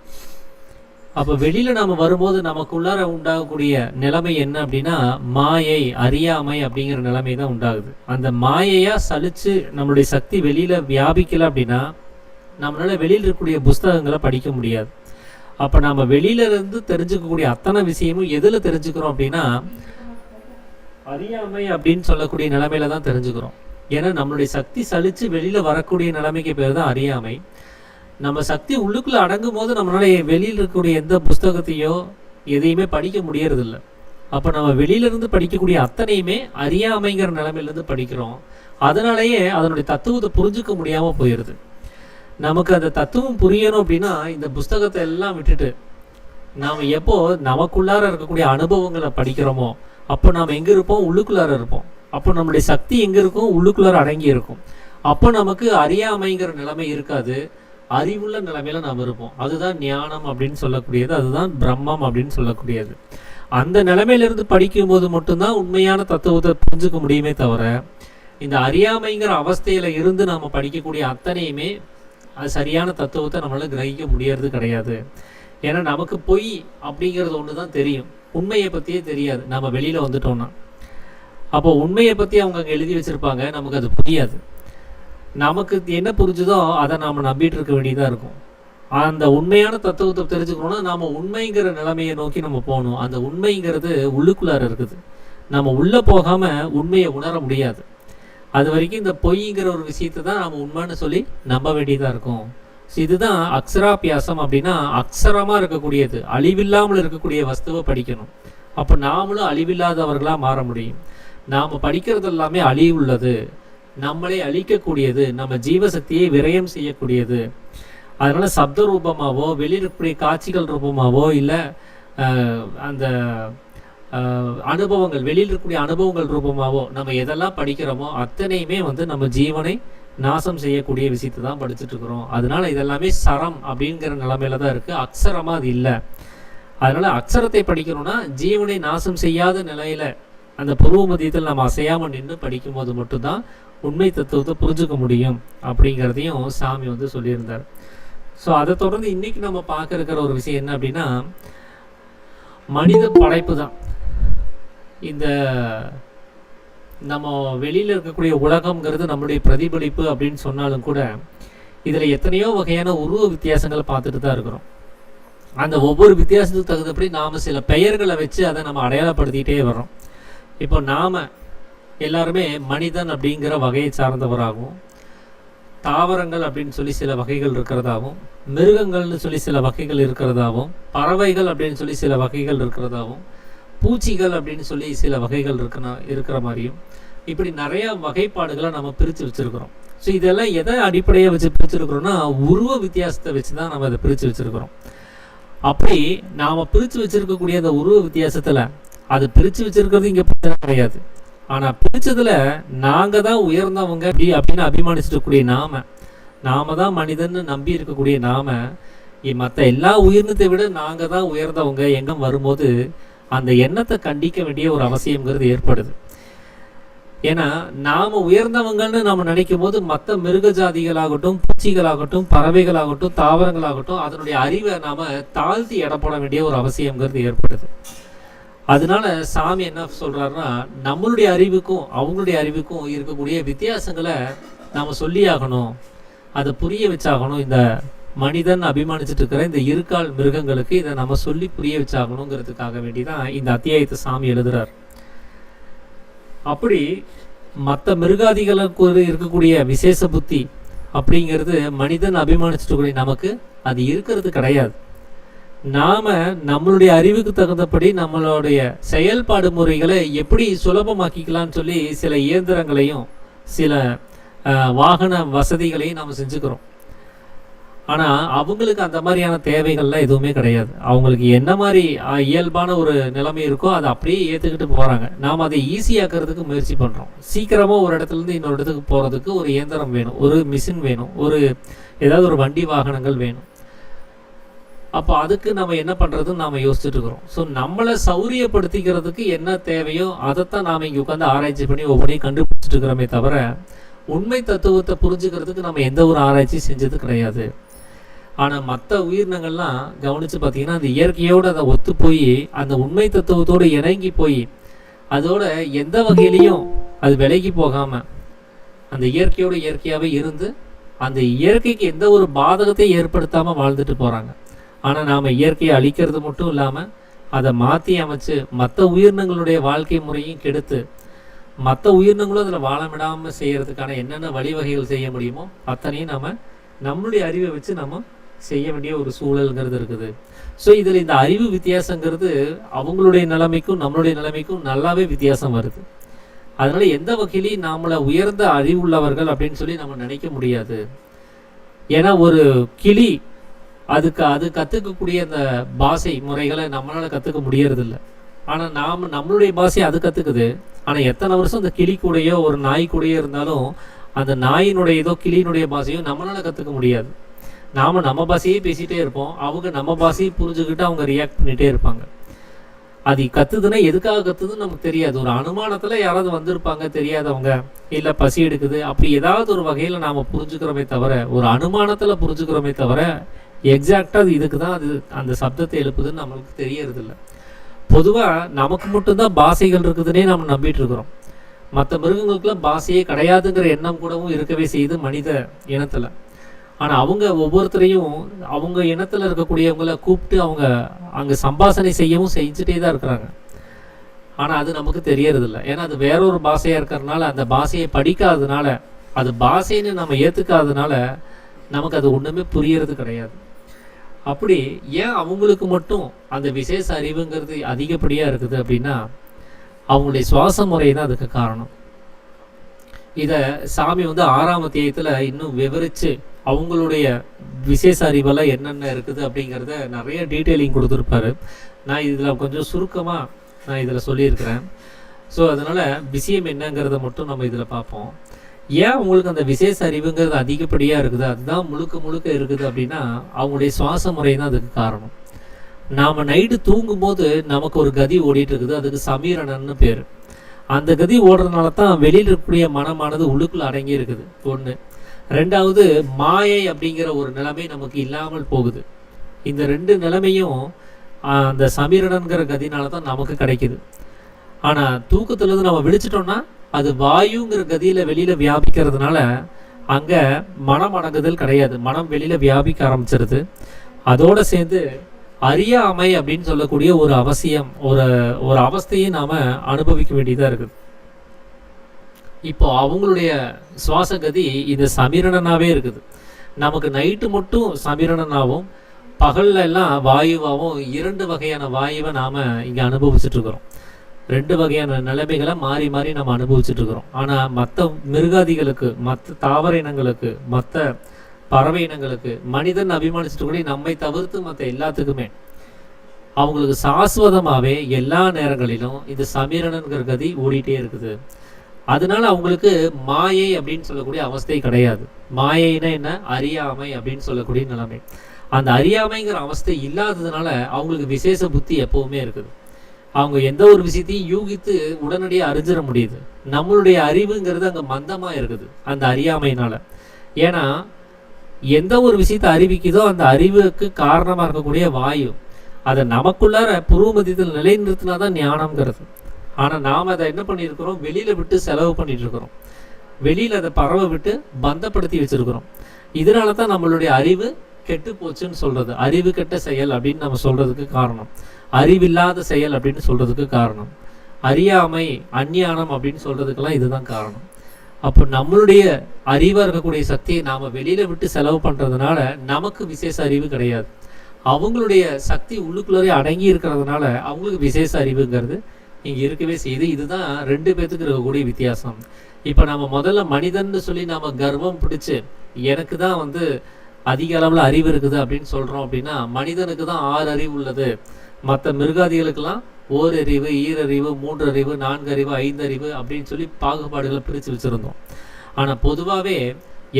அப்ப வெளியில நாம வரும்போது நமக்குள்ளார உண்டாகக்கூடிய நிலைமை என்ன அப்படின்னா மாயை, அறியாமை அப்படிங்கிற நிலைமை தான் உண்டாகுது. அந்த மாயையா சலிச்சு நம்மளுடைய சக்தி வெளியில வியாபிக்கல அப்படின்னா நம்மளால வெளியில இருக்கக்கூடிய புஸ்தகங்களை படிக்க முடியாது. அப்ப நம்ம வெளியில இருந்து தெரிஞ்சுக்கக்கூடிய அத்தனை விஷயமும் எதுல தெரிஞ்சுக்கிறோம் அப்படின்னா அறியாமை அப்படின்னு சொல்லக்கூடிய நிலைமையில தான் தெரிஞ்சுக்கிறோம். ஏன்னா நம்மளுடைய சக்தி சலிச்சு வெளியில வரக்கூடிய நிலைமைக்கு பேர் தான் அறியாமை. நம்ம சக்தி உள்ளுக்குள்ள அடங்கும் போது நம்மளால வெளியில் இருக்கக்கூடிய எந்த புஸ்தகத்தையோ எதையுமே படிக்க முடியறதில்ல. அப்ப நம்ம வெளியில இருந்து படிக்கக்கூடிய அத்தனையுமே அறியாமைங்கிற நிலைமையிலிருந்து படிக்கிறோம். அதனாலேயே அதனுடைய தத்துவத்தை புரிஞ்சுக்க முடியாம போயிடுது. நமக்கு அந்த தத்துவம் புரியணும் அப்படின்னா இந்த புஸ்தகத்தை எல்லாம் விட்டுட்டு நாம எப்போ நமக்குள்ளார இருக்கக்கூடிய அனுபவங்களை படிக்கிறோமோ அப்போ நாம் எங்க இருப்போம், உள்ளுக்குள்ளார இருப்போம். அப்போ நம்மளுடைய சக்தி எங்க இருக்கும், உள்ளுக்குள்ளார அடங்கி இருக்கும். அப்போ நமக்கு அறியாமைங்கிற நிலைமை இருக்காது, அறிவுள்ள நிலைமையில நாம் இருப்போம். அதுதான் ஞானம் அப்படின்னு சொல்லக்கூடியது, அதுதான் பிரம்மம் அப்படின்னு சொல்லக்கூடியது. அந்த நிலைமையிலிருந்து படிக்கும்போது மட்டும்தான் உண்மையான தத்துவத்தை புரிஞ்சுக்க முடியுமே தவிர இந்த அறியாமைங்கிற அவஸ்தையில இருந்து நாம படிக்கக்கூடிய அத்தனையுமே அது சரியான தத்துவத்தை நம்மளால கிரகிக்க முடியறது கிடையாது. ஏன்னா நமக்கு பொய் அப்படிங்கிறது ஒன்று தான் தெரியும், உண்மையை பற்றியே தெரியாது. நம்ம வெளியில வந்துட்டோம்னா அப்போ உண்மையை பற்றி அவங்க அங்கே எழுதி வச்சிருப்பாங்க, நமக்கு அது புரியாது. நமக்கு என்ன புரிஞ்சுதோ அதை நாம் நம்பிட்டு இருக்க வேண்டியதாக இருக்கும். அந்த உண்மையான தத்துவத்தை தெரிஞ்சுக்கணும்னா நாம் உண்மைங்கிற நிலைமையை நோக்கி நம்ம போகணும். அந்த உண்மைங்கிறது உள்ளுக்குள்ளார இருக்குது, நம்ம உள்ளே போகாமல் உண்மையை உணர முடியாது. அது வரைக்கும் இந்த பொய்ங்கிற ஒரு விஷயத்தை தான் நாம் உண்மைன்னு சொல்லி நம்ப வேண்டியதாக இருக்கும். இதுதான் அக்ஷராபியாசம் அப்படின்னா அக்ஷரமாக இருக்கக்கூடியது, அழிவில்லாமல் இருக்கக்கூடிய வஸ்துவை படிக்கணும். அப்போ நாமளும் அழிவில்லாதவர்களாக மாற முடியும். நாம் படிக்கிறது எல்லாமே அழிவுள்ளது, நம்மளை அழிக்கக்கூடியது, நம்ம ஜீவசக்தியை விரயம் செய்யக்கூடியது. அதனால சப்த ரூபமாவோ வெளியிருக்கக்கூடிய காட்சிகள் ரூபமாவோ இல்லை அந்த அனுபவங்கள் வெளியில் இருக்கக்கூடிய அனுபவங்கள் ரூபமாவோ நம்ம எதெல்லாம் படிக்கிறோமோ அத்தனையுமே நம்ம ஜீவனை நாசம் செய்யக்கூடிய விஷயத்தை தான் படிச்சுட்டு இருக்கிறோம். அதனால இதெல்லாமே சரம் அப்படிங்கிற நிலைமையில தான் இருக்கு, அக்ஷரமா அது இல்லை. அதனால அக்ஷரத்தை படிக்கணும்னா ஜீவனை நாசம் செய்யாத நிலையில அந்த பூர்வ மத்தியத்தில் நம்ம அசையாம நின்று படிக்கும் போது மட்டும்தான் உண்மை தத்துவத்தை புரிஞ்சுக்க முடியும் அப்படிங்கிறதையும் சாமி சொல்லியிருந்தார். ஸோ அதை தொடர்ந்து இன்னைக்கு நம்ம பார்க்க இருக்கிற ஒரு விஷயம் என்ன அப்படின்னா மனித படைப்பு தான். இந்த நம்ம வெளியில இருக்கக்கூடிய உலகம்ங்கிறது நம்மளுடைய பிரதிபலிப்பு அப்படின்னு சொன்னாலும் கூட இதுல எத்தனையோ வகையான உருவ வித்தியாசங்களை பார்த்துட்டு தான் இருக்கிறோம். அந்த ஒவ்வொரு வித்தியாசத்துக்கு தகுந்தபடி நாம சில பெயர்களை வச்சு அதை நம்ம அடையாளப்படுத்திட்டே வர்றோம். இப்போ நாம எல்லாருமே மனிதன் அப்படிங்கிற வகையை சார்ந்தவராகவும் தாவரங்கள் அப்படின்னு சொல்லி சில வகைகள் இருக்கிறதாவும், மிருகங்கள்னு சொல்லி சில வகைகள் இருக்கிறதாவும், பறவைகள் அப்படின்னு சொல்லி சில வகைகள் இருக்கிறதாவும், பூச்சிகள் அப்படின்னு சொல்லி சில வகைகள் இருக்கிற மாதிரியும், இப்படி நிறைய வகைப்பாடுகளை நம்ம பிரித்து வச்சிருக்கிறோம். ஸோ இதெல்லாம் எதை அடிப்படையாக வச்சு பிரிச்சுருக்கிறோம்னா உருவ வித்தியாசத்தை வச்சு தான் நம்ம அதை பிரித்து வச்சிருக்கிறோம். அப்படி நாம் பிரித்து வச்சிருக்கக்கூடிய அந்த உருவ வித்தியாசத்தில் அது பிரித்து வச்சிருக்கிறது இங்கே பிரச்சனை கிடையாது. ஆனால் பிரித்ததில் நாங்கள் தான் உயர்ந்தவங்க அப்படின்னு அபிமானிச்சிருக்கக்கூடிய நாம தான் மனிதன்னு நம்பி இருக்கக்கூடிய மற்ற எல்லா உயிரினத்தை விட நாங்கள் தான் உயர்ந்தவங்க எங்கும் வரும்போது அந்த எண்ணத்தை கண்டிக்க வேண்டிய ஒரு அவசியங்கிறது ஏற்படுது. ஏன்னா நாம் உயர்ந்தவங்கன்னு நம்ம நினைக்கும் போது மற்ற மிருக ஜாதிகளாகட்டும், பூச்சிகளாகட்டும், பறவைகளாகட்டும், தாவரங்களாகட்டும் அதனுடைய அறிவை நாம் தாழ்த்தி எடப்பட வேண்டிய ஒரு அவசியங்கிறது ஏற்படுது. அதனால சாமி என்ன சொல்றாருன்னா, நம்மளுடைய அறிவுக்கும் அவங்களுடைய அறிவுக்கும் இருக்கக்கூடிய வித்தியாசங்களை நாம் சொல்லி ஆகணும், அதை புரிய வச்சாகணும். இந்த மனிதன் அபிமானிச்சுட்டு இருக்கிற இந்த இருக்கால் மிருகங்களுக்கு இதை நம்ம சொல்லி புரிய வச்சாகணுங்கிறதுக்காக வேண்டிதான் இந்த அத்தியாயத்தை சாமி எழுதுறார். அப்படி மற்ற மிருகாதிகளுக்கு இருக்கக்கூடிய விசேஷ புத்தி அப்படிங்கிறது மனிதன் அபிமானிச்சுட்டு கூடிய நமக்கு அது இருக்கிறது கிடையாது. நாம நம்மளுடைய அறிவுக்கு தகுந்தபடி நம்மளுடைய செயல்பாடு முறைகளை எப்படி சுலபமாக்கிக்கலாம்னு சொல்லி சில இயந்திரங்களையும் சில வாகன வசதிகளையும் நம்ம செஞ்சுக்கிறோம். ஆனால் அவங்களுக்கு அந்த மாதிரியான தேவைகள்லாம் எதுவுமே கிடையாது. அவங்களுக்கு என்ன மாதிரி இயல்பான ஒரு நிலைமை இருக்கோ அதை அப்படியே ஏற்றுக்கிட்டு போகிறாங்க. நாம் அதை ஈஸியாக்கிறதுக்கு முயற்சி பண்ணுறோம். சீக்கிரமாக ஒரு இடத்துலேருந்து இன்னொரு இடத்துக்கு போகிறதுக்கு ஒரு இயந்திரம் வேணும், ஒரு மிஷின் வேணும், ஏதாவது ஒரு வண்டி வாகனங்கள் வேணும். அப்போ அதுக்கு நம்ம என்ன பண்ணுறதுன்னு நாம் யோசிச்சுட்டு இருக்கிறோம். ஸோ நம்மளை சௌரியப்படுத்திக்கிறதுக்கு என்ன தேவையோ அதைத்தான் நாம் இங்கே உட்காந்து ஆராய்ச்சி பண்ணி ஒவ்வொன்றையும் கண்டுபிடிச்சிட்டு இருக்கிறோமே தவிர உண்மை தத்துவத்தை புரிஞ்சுக்கிறதுக்கு நம்ம எந்த ஒரு ஆராய்ச்சி செஞ்சது கிடையாது. ஆனால் மற்ற உயிரினங்கள்லாம் கவனித்து பார்த்தீங்கன்னா அந்த இயற்கையோடு அதை ஒத்து போய் அந்த உண்மை தத்துவத்தோடு இணங்கி போய் அதோட எந்த வகையிலையும் அது விலகி போகாமல் அந்த இயற்கையோடு இயற்கையாகவே இருந்து அந்த இயற்கைக்கு எந்த ஒரு பாதகத்தை ஏற்படுத்தாமல் வாழ்ந்துட்டு போகிறாங்க. ஆனால் நாம் இயற்கையை அழிக்கிறது மட்டும் இல்லாமல் அதை மாற்றி அமைச்சு மற்ற உயிரினங்களுடைய வாழ்க்கை முறையும் கெடுத்து மற்ற உயிரினங்களும் அதில் வாழ விடாமல் செய்கிறதுக்கான என்னென்ன வழிவகைகள் செய்ய முடியுமோ அத்தனையும் நம்மளுடைய அறிவை வச்சு நம்ம செய்ய வேண்டிய ஒரு சூழல்ங்கிறது இருக்குது. ஸோ இதில் இந்த அறிவு வித்தியாசங்கிறது அவங்களுடைய நிலைமைக்கும் நம்மளுடைய நிலைமைக்கும் நல்லாவே வித்தியாசம் வருது. அதனால எந்த வகையிலையும் நம்மளை உயர்ந்த அறிவுள்ளவர்கள் அப்படின்னு சொல்லி நம்ம நினைக்க முடியாது. ஏன்னா ஒரு கிளி அது கற்றுக்கக்கூடிய அந்த பாஷை முறைகளை நம்மளால் கற்றுக்க முடியறதில்ல. ஆனால் நம்மளுடைய பாஷையை அது கற்றுக்குது. ஆனால் எத்தனை வருஷம் அந்த கிளி கூடையோ ஒரு நாய் கூடையோ இருந்தாலும் அந்த நாயினுடைய கிளியினுடைய பாஷையோ நம்மளால் கற்றுக்க முடியாது. நாம் நம்ம பாஷையே பேசிகிட்டே இருப்போம், அவங்க நம்ம பாஷையை புரிஞ்சுக்கிட்டு அவங்க ரியாக்ட் பண்ணிகிட்டே இருப்பாங்க. அது கற்றுதுன்னா எதுக்காக கற்றுதுன்னு நமக்கு தெரியாது. ஒரு அனுமானத்தில் யாராவது வந்திருப்பாங்க தெரியாதவங்க, இல்லை பசி எடுக்குது, அப்படி ஏதாவது ஒரு வகையில் நாம் புரிஞ்சுக்கிறோமே தவிர ஒரு அனுமானத்தில் புரிஞ்சுக்கிறோமே தவிர எக்ஸாக்டாக அது இதுக்கு தான் அது அந்த சப்தத்தை எழுப்புதுன்னு நம்மளுக்கு தெரியறதில்ல. பொதுவாக நமக்கு மட்டும்தான் பாஷைகள் இருக்குதுன்னே நம்ம நம்பிட்டு இருக்கிறோம். மற்ற மிருகங்களுக்குலாம் பாஷையே கிடையாதுங்கிற எண்ணம் கூடவும் இருக்கவே செய்யுது மனித இனத்தில். ஆனால் அவங்க ஒவ்வொருத்தரையும் அவங்க இனத்தில் இருக்கக்கூடியவங்களை கூப்பிட்டு அவங்க அங்கே சம்பாஷணை செய்யவும் செஞ்சுட்டே தான் இருக்கிறாங்க. ஆனால் அது நமக்கு தெரியறதில்ல. ஏன்னா அது வேறொரு பாஷையாக இருக்கிறதுனால அந்த பாஷையை படிக்காததுனால அது பாஷைன்னு நம்ம ஏற்றுக்காததுனால நமக்கு அது ஒன்றுமே புரியறது கிடையாது. அப்படி ஏன் அவங்களுக்கு மட்டும் அந்த விசேஷ அறிவுங்கிறது அதிகப்படியாக இருக்குது அப்படின்னா அவங்களுடைய சுவாச முறை தான் அதுக்கு காரணம். இதை சாமி 6ஆம் அத்தியாயத்தில் இன்னும் விவரித்து அவங்களுடைய விசேஷ அறிவெல்லாம் என்னென்ன இருக்குது அப்படிங்கிறத நிறைய டீட்டெயிலிங் கொடுத்துருப்பாரு. நான் இதில் கொஞ்சம் சுருக்கமாக நான் இதில் சொல்லியிருக்கிறேன். ஸோ அதனால் விஷயம் என்னங்கிறத மட்டும் நம்ம இதில் பார்ப்போம். ஏன் அவங்களுக்கு அந்த விசேஷ அறிவுங்கிறது அதிகப்படியாக இருக்குது, அதுதான் முழுக்க இருக்குது அப்படின்னா அவங்களுடைய சுவாச முறை தான் அதுக்கு காரணம். நாம் நைட்டு தூங்கும்போது நமக்கு ஒரு கதி ஓடிட்டு இருக்குது, அதுக்கு சமீரணன்னு பேர். அந்த கதி ஓடுறதுனால தான் வெளியில் இருக்கக்கூடிய மனமானது உள்ளுக்குள்ள அடங்கி இருக்குது. ஒன்று. ரெண்டாவது, மாயை அப்படிங்கிற ஒரு நிலைமை நமக்கு இல்லாமல் போகுது. இந்த ரெண்டு நிலைமையும் அந்த சமீரணங்கிற கதினால தான் நமக்கு கிடைக்குது. ஆனால் தூக்கத்துலேருந்து நம்ம விழிச்சிட்டோம்னா அது வாயுங்கிற கதியில் வெளியில் வியாபிக்கிறதுனால அங்கே மனம் அடங்குதல் கிடையாது, மனம் வெளியில் வியாபிக்க ஆரம்பிச்சிருது. அதோடு சேர்ந்து அறியாமை அப்படின்னு சொல்லக்கூடிய ஒரு அவசியம் ஒரு அவஸ்தையை நாம் அனுபவிக்க வேண்டியதாக இருக்குது. இப்போ அவங்களுடைய சுவாச கதி இந்த சமீரணனாவே இருக்குது. நமக்கு நைட்டு மட்டும் சமீரணனாகவும் பகல்ல எல்லாம் வாயுவாகவும் 2 வகையான வாயுவை நாம இங்க அனுபவிச்சுட்டு இருக்கிறோம். 2 வகையான நிலைமைகளை மாறி மாறி நம்ம அனுபவிச்சுட்டு இருக்கிறோம். ஆனா மற்ற மிருகாதிகளுக்கு, மற்ற தாவர இனங்களுக்கு, மற்ற பறவை இனங்களுக்கு, மனிதன் அபிமானிச்சுட்டு கூட நம்மை தவிர்த்து மற்ற எல்லாத்துக்குமே அவங்களுக்கு சாஸ்வதமாவே எல்லா நேரங்களிலும் இந்த சமீரணன்கிற கதி ஓடிட்டே இருக்குது. அதனால அவங்களுக்கு மாயை அப்படின்னு சொல்லக்கூடிய அவஸ்தை கிடையாது. மாயைனா என்ன? அறியாமை அப்படின்னு சொல்லக்கூடிய நிலைமை. அந்த அறியாமைங்கிற அவஸ்தை இல்லாததுனால அவங்களுக்கு விசேஷ புத்தி எப்பவுமே இருக்குது. அவங்க எந்த ஒரு விஷயத்தையும் யூகித்து உடனடியாக அறிஞ்சிட முடியுது. நம்மளுடைய அறிவுங்கிறது அங்கே மந்தமா இருக்குது அந்த அறியாமையினால. ஏன்னா எந்த ஒரு விஷயத்தை அறிவிக்குதோ அந்த அறிவுக்கு காரணமா இருக்கக்கூடிய வாயு அதை நமக்குள்ளார புருவ மத்தியத்தில் நிலைநிறுத்தினாதான் ஞானம்ங்கிறது. ஆனா நாம் அதை என்ன பண்ணியிருக்கிறோம்? வெளியில விட்டு செலவு பண்ணிட்டு இருக்கிறோம். வெளியில அதை பறவை விட்டு பந்தப்படுத்தி வச்சிருக்கிறோம். இதனால தான் நம்மளுடைய அறிவு கெட்டு போச்சுன்னு சொல்றது. அறிவு கெட்ட செயல் அப்படின்னு நம்ம சொல்றதுக்கு காரணம், அறிவில்லாத செயல் அப்படின்னு சொல்றதுக்கு காரணம், அறியாமை அஞ்ஞானம் அப்படின்னு சொல்றதுக்கெல்லாம் இதுதான் காரணம். அப்போ நம்மளுடைய அறிவா இருக்கக்கூடிய சக்தியை நாம வெளியில விட்டு செலவு பண்றதுனால நமக்கு விசேஷ அறிவு கிடையாது. அவங்களுடைய சக்தி உள்ளுக்குள்ளே அடங்கி இருக்கிறதுனால அவங்களுக்கு விசேஷ அறிவுங்கிறது இங்க இருக்கவே செய்யுது. இதுதான் 2 பேத்துக்கு இருக்கக்கூடிய வித்தியாசம். இப்ப நம்ம முதல்ல மனிதன் சொல்லி நாம கர்வம் பிடிச்சு எனக்கு தான் அதிக அளவுல அறிவு இருக்குது அப்படின்னு சொல்றோம். அப்படின்னா மனிதனுக்கு தான் 6 அறிவு உள்ளது, மற்ற மிருகாதிகளுக்கெல்லாம் 1 அறிவு, 2 அறிவு, 3 அறிவு, 4 அறிவு, 5 அறிவு அப்படின்னு சொல்லி பாகுபாடுகளை பிரிச்சு வச்சிருந்தோம். ஆனா பொதுவாகவே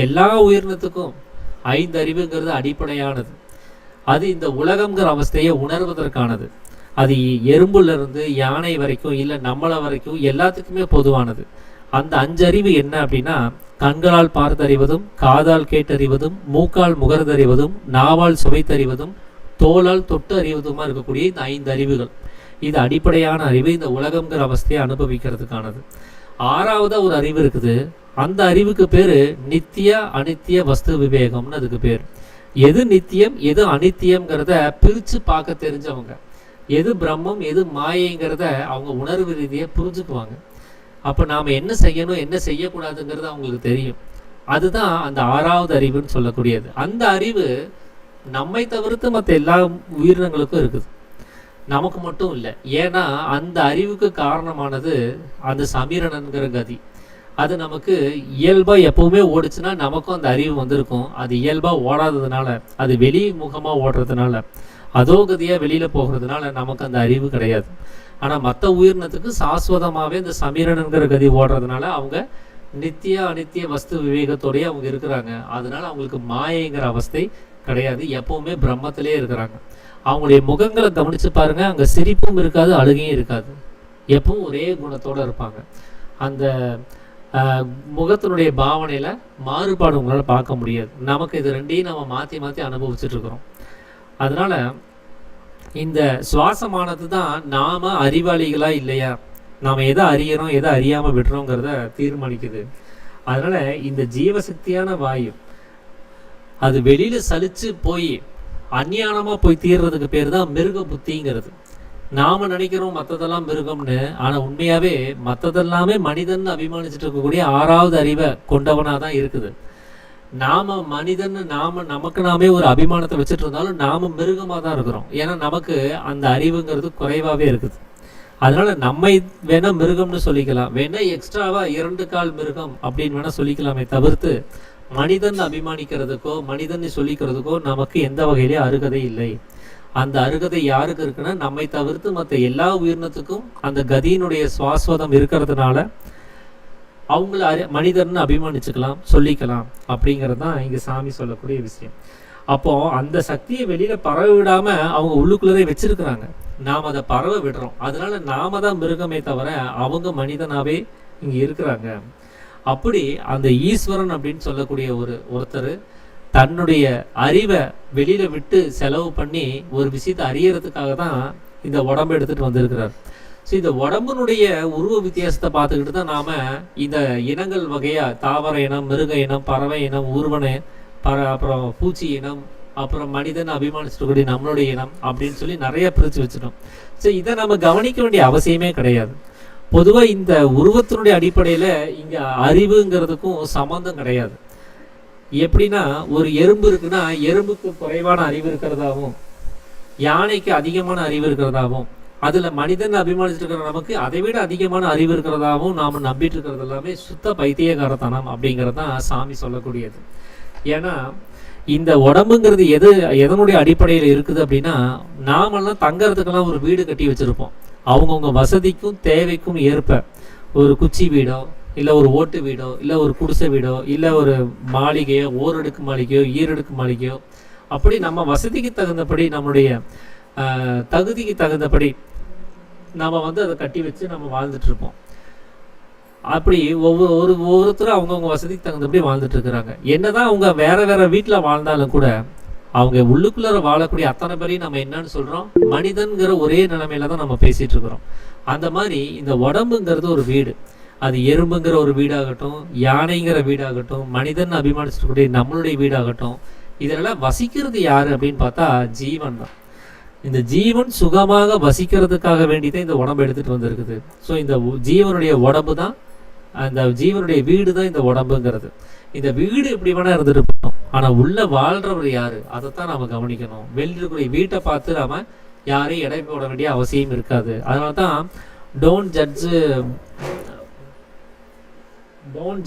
எல்லா உயிரினத்துக்கும் 5 அறிவுங்கிறது அடிப்படையானது. அது இந்த உலகம்ங்கிற அவஸ்தையை உணர்வதற்கானது. அது எறும்புல இருந்து யானை வரைக்கும் இல்லை நம்மள வரைக்கும் எல்லாத்துக்குமே பொதுவானது. அந்த 5 அறிவு என்ன அப்படின்னா, கண்களால் பார்த்தறிவதும், காதால் கேட்டறிவதும், மூக்கால் முகர்ந்தறிவதும், நாவால் சுவைத்தறிவதும், தோளால் தொட்டு அறிவதுமா இருக்கக்கூடிய இந்த 5 அறிவுகள். இது அடிப்படையான அறிவு, இந்த உலகம்ங்கிற அவஸ்தையை அனுபவிக்கிறதுக்கானது. 6ஆவதா ஒரு அறிவு இருக்குது. அந்த அறிவுக்கு பேரு நித்திய அனித்திய வஸ்து விவேகம்னு அதுக்கு பேர். எது நித்தியம் எது அனித்தியம்ங்கிறத பிரிச்சு பார்க்க தெரிஞ்சவங்க, எது பிரம்மம் எது மாயைங்கிறத அவங்க உணர்வு ரீதியை புரிஞ்சுக்குவாங்க. அப்போ நாம் என்ன செய்யணும் என்ன செய்யக்கூடாதுங்கிறது அவங்களுக்கு தெரியும். அதுதான் அந்த 6ஆவது அறிவுன்னு சொல்லக்கூடியது. அந்த அறிவு நம்மை தவிர்த்து மற்ற எல்லா உயிரினங்களுக்கும் இருக்குது, நமக்கு மட்டும் இல்லை. ஏன்னா அந்த அறிவுக்கு காரணமானது அந்த சமீரணன்கிற கதி. அது நமக்கு இயல்பா எப்பவுமே ஓடுச்சுன்னா நமக்கும் அந்த அறிவு வந்திருக்கும். அது இயல்பா ஓடாததுனால, அது வெளி முகமா ஓடுறதுனால, அதோ கதியா வெளியில போகிறதுனால நமக்கு அந்த அறிவு கிடையாது. ஆனா மற்ற உயிரினத்துக்கு சாஸ்வதமாவே இந்த சமீரணன்கிற கதி ஓடுறதுனால அவங்க நித்திய அனித்திய வஸ்து விவேகத்தோடய அவங்க இருக்கிறாங்க. அதனால அவங்களுக்கு மாயைங்கிற அவஸ்தை கிடையாது, எப்பவுமே பிரம்மத்திலே இருக்கிறாங்க. அவங்களுடைய முகங்களை கவனிச்சு பாருங்க, அங்க சிரிப்பும் இருக்காது அழுகையும் இருக்காது, எப்பவும் ஒரே குணத்தோட இருப்பாங்க. அந்த முகத்தினுடைய பாவனையில மாறுபாடு உங்களால பார்க்க முடியாது. நமக்கு இது 2ஐயும் நம்ம மாற்றி மாற்றி அனுபவிச்சுட்டு இருக்கிறோம். அதனால இந்த சுவாசமானது தான் நாம அறிவாளிகளா இல்லையா, நாம எதை அறியறோம் எதை அறியாம விடுறோங்கிறத தீர்மானிக்குது. அதனால இந்த ஜீவசக்தியான வாயு அது வெளியில சலிச்சு போய் அஞ்ஞானமா போய் தீர்றதுக்கு பேர் தான் மிருக புத்திங்கிறது. நாம நினைக்கிறோம் மற்றதெல்லாம் மிருகம்னு, ஆனா உண்மையாவே மற்றதெல்லாமே மனிதன் அபிமானிச்சுட்டு இருக்கக்கூடிய 6ஆவது அறிவை கொண்டவனா தான் இருக்குது. நாம மனிதன் நமக்கு நாமே ஒரு அபிமானத்தை வச்சுட்டு இருந்தாலும் நாம மிருகமா தான் இருக்கிறோம். ஏன்னா நமக்கு அந்த அறிவுங்கிறது குறைவாவே இருக்குது. அதனால நம்மை வேணா மிருகம்னு சொல்லிக்கலாம், வேணா எக்ஸ்ட்ராவா 2 கால் மிருகம் அப்படின்னு வேணா சொல்லிக்கலாமே தவிர்த்து மனிதன் அபிமானிக்கிறதுக்கோ மனிதன் சொல்லிக்கிறதுக்கோ நமக்கு எந்த வகையிலேயே அருகதை இல்லை. அந்த அருகதை யாருக்கு இருக்குன்னா நம்மை தவிர்த்து மற்ற எல்லா உயிரினத்துக்கும் அந்த கதியினுடைய சுவாஸ்வதம் இருக்கிறதுனால அவங்கள மனிதர்னு அபிமானிச்சுக்கலாம் சொல்லிக்கலாம். அப்படிங்கிறது தான் இங்க சாமி சொல்லக்கூடிய விஷயம். அப்போ அந்த சக்தியை வெளியில பரவ விடாம அவங்க உள்ளுக்குள்ளே வச்சிருக்கிறாங்க, நாம் அதை பரவ விடுறோம். அதனால நாம தான் மிருகமே தவிர அவங்க மனிதனாவே இங்க இருக்கிறாங்க. அப்படி அந்த ஈஸ்வரன் அப்படின்னு சொல்லக்கூடிய ஒருத்தர் தன்னுடைய அறிவை வெளியில விட்டு செலவு பண்ணி ஒரு விஷயத்தை அறியறதுக்காக தான் இந்த உடம்பை எடுத்துட்டு வந்திருக்கிறார். ஸோ இந்த உடம்புனுடைய உருவ வித்தியாசத்தை பார்த்துக்கிட்டு தான் நாம இந்த இனங்கள் வகையா தாவர இனம், மிருக இனம், பறவை இனம், ஊர்வன அப்புறம் பூச்சி இனம், அப்புறம் மனிதன் அபிமானிச்சிருக்கக்கூடிய நம்மளுடைய இனம் அப்படின்னு சொல்லி நிறைய பிரித்து வச்சிட்டோம். ஸோ இதை நம்ம கவனிக்க வேண்டிய அவசியமே கிடையாது. பொதுவா இந்த உருவத்தினுடைய அடிப்படையில இங்க அறிவுங்கிறதுக்கும் சம்பந்தம் கிடையாது. எப்படின்னா, ஒரு எறும்பு இருக்குன்னா எறும்புக்கு குறைவான அறிவு இருக்கிறதாவும், யானைக்கு அதிகமான அறிவு இருக்கிறதாவும், அதுல மனிதன் அபிமானிச்சுட்டு இருக்கிற நமக்கு அதை விட அதிகமான அறிவு இருக்கிறதாவும் நாம நம்பிட்டு இருக்கிறது எல்லாமே சுத்த பைத்தியகாரத்தனம் அப்படிங்கிறது தான் சாமி சொல்லக்கூடியது. ஏன்னா இந்த உடம்புங்கிறது எதனுடைய அடிப்படையில் இருக்குது அப்படின்னா, நாமெல்லாம் தங்கறதுக்கெல்லாம் ஒரு வீடு கட்டி வச்சிருப்போம். அவங்கவுங்க வசதிக்கும் தேவைக்கும் ஏற்ப ஒரு குச்சி வீடோ, இல்லை ஒரு ஓட்டு வீடோ, இல்லை ஒரு குடிசை வீடோ, இல்லை ஒரு மாளிகையோ, ஓரடுக்கு மாளிகையோ, ஈரடுக்கு மாளிகையோ, அப்படி நம்ம வசதிக்கு தகுந்தபடி, நம்மளுடைய தகுதிக்கு தகுந்தபடி நம்ம அதை கட்டி வச்சு நம்ம வாழ்ந்துட்டு இருப்போம். அப்படி ஒவ்வொருத்தரும் அவங்கவுங்க வசதிக்கு தகுந்தபடி வாழ்ந்துட்டு இருக்கிறாங்க. என்னதான் அவங்க வேற வேற வீட்டில் வாழ்ந்தாலும் கூட அவங்க உள்ளுக்குள்ளார வாழக்கூடிய அத்தனை பேரையும் நம்ம என்னன்னு சொல்றோம், மனிதன்கிற ஒரே நிலைமையில தான் நம்ம பேசிட்டு இருக்கிறோம். அந்த மாதிரி இந்த உடம்புங்கிறது ஒரு வீடு. அது எறும்புங்கிற ஒரு வீடாகட்டும், யானைங்கிற வீடாகட்டும், மனிதன் அபிமானிச்சிருக்கக்கூடிய நம்மளுடைய வீடாகட்டும், இதெல்லாம் வசிக்கிறது யாரு அப்படின்னு பார்த்தா ஜீவன் தான். இந்த ஜீவன் சுகமாக வசிக்கிறதுக்காக வேண்டிதான் இந்த உடம்பு எடுத்துட்டு வந்திருக்குது. ஸோ இந்த ஜீவனுடைய உடம்பு தான், அந்த ஜீவனுடைய வீடு தான் இந்த உடம்புங்கிறது. இந்த வீடு எப்படி வேணா இருந்துட்டு போகணும், ஆனா உள்ள வாழ்றவர் யாரு அதைத்தான் நம்ம கவனிக்கணும். வெளியிருக்கூடிய வீட்டை பார்த்து நாம யாரையும் எடை போட வேண்டிய அவசியம் இருக்காது. அதனால தான் டோன்ட்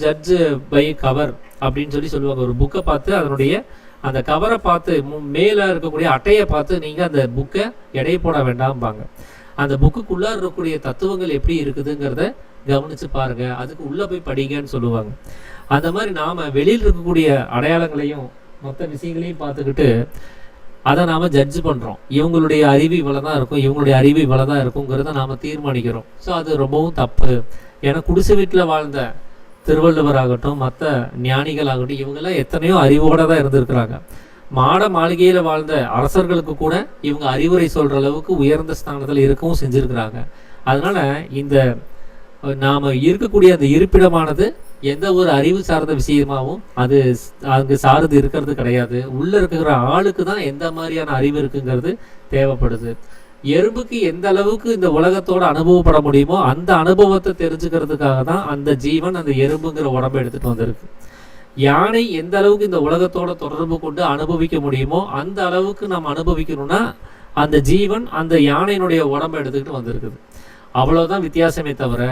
ஜட்ஜ் பை கவர் அப்படின்னு சொல்லுவாங்க. ஒரு புக்கை பார்த்து அதனுடைய அந்த கவரை பார்த்து, மேல இருக்கக்கூடிய அட்டையை பார்த்து நீங்க அந்த புக்கை எடை போட வேண்டாம்பாங்க. அந்த புக்குக்குள்ள இருக்கக்கூடிய தத்துவங்கள் எப்படி இருக்குதுங்கிறத கவனிச்சு பாருங்க, அதுக்கு உள்ள போய் படிங்கன்னு சொல்லுவாங்க. அந்த மாதிரி நாம வெளியில் இருக்கக்கூடிய அடையாளங்களையும் மொத்த விஷயங்களையும் பார்த்துக்கிட்டு அதை நாம ஜட்ஜ் பண்றோம். இவங்களுடைய அறிவு இவ்வளவுதான் இருக்கும், இவங்களுடைய அறிவு இவ்வளவுதான் இருக்குங்கிறத நாம தீர்மானிக்கிறோம். ஸோ அது ரொம்பவும் தப்பு. ஏன்னா குடிசை வீட்டில் வாழ்ந்த திருவள்ளுவர் ஆகட்டும், மற்ற ஞானிகள் ஆகட்டும், இவங்கெல்லாம் எத்தனையோ அறிவோட தான் இருந்திருக்கிறாங்க. மாட மாளிகையில வாழ்ந்த அரசர்களுக்கு கூட இவங்க அறிவுரை சொல்ற அளவுக்கு உயர்ந்த ஸ்தானத்தில் இருக்கவும் செஞ்சிருக்கிறாங்க. அதனால இந்த நாம இருக்கக்கூடிய அந்த இருப்பிடமானது எந்த ஒரு அறிவு சார்ந்த விஷயமாவும் அது அங்கு சார்ந்து இருக்கிறது கிடையாது. உள்ள இருக்கிற ஆளுக்கு தான் எந்த மாதிரியான அறிவு இருக்குங்கிறது தேவைப்படுது. எறும்புக்கு எந்த அளவுக்கு இந்த உலகத்தோட அனுபவப்பட முடியுமோ அந்த அனுபவத்தை தெரிஞ்சுக்கிறதுக்காக தான் அந்த ஜீவன் அந்த எறும்புங்கிற உடம்பை எடுத்துட்டு வந்திருக்கு. யானை எந்த அளவுக்கு இந்த உலகத்தோட தொடர்பு கொண்டு அனுபவிக்க முடியுமோ அந்த அளவுக்கு நம்ம அனுபவிக்கணும்னா அந்த ஜீவன் அந்த யானையினுடைய உடம்பை எடுத்துக்கிட்டு வந்திருக்குது. அவ்வளவுதான் வித்தியாசமே தவிர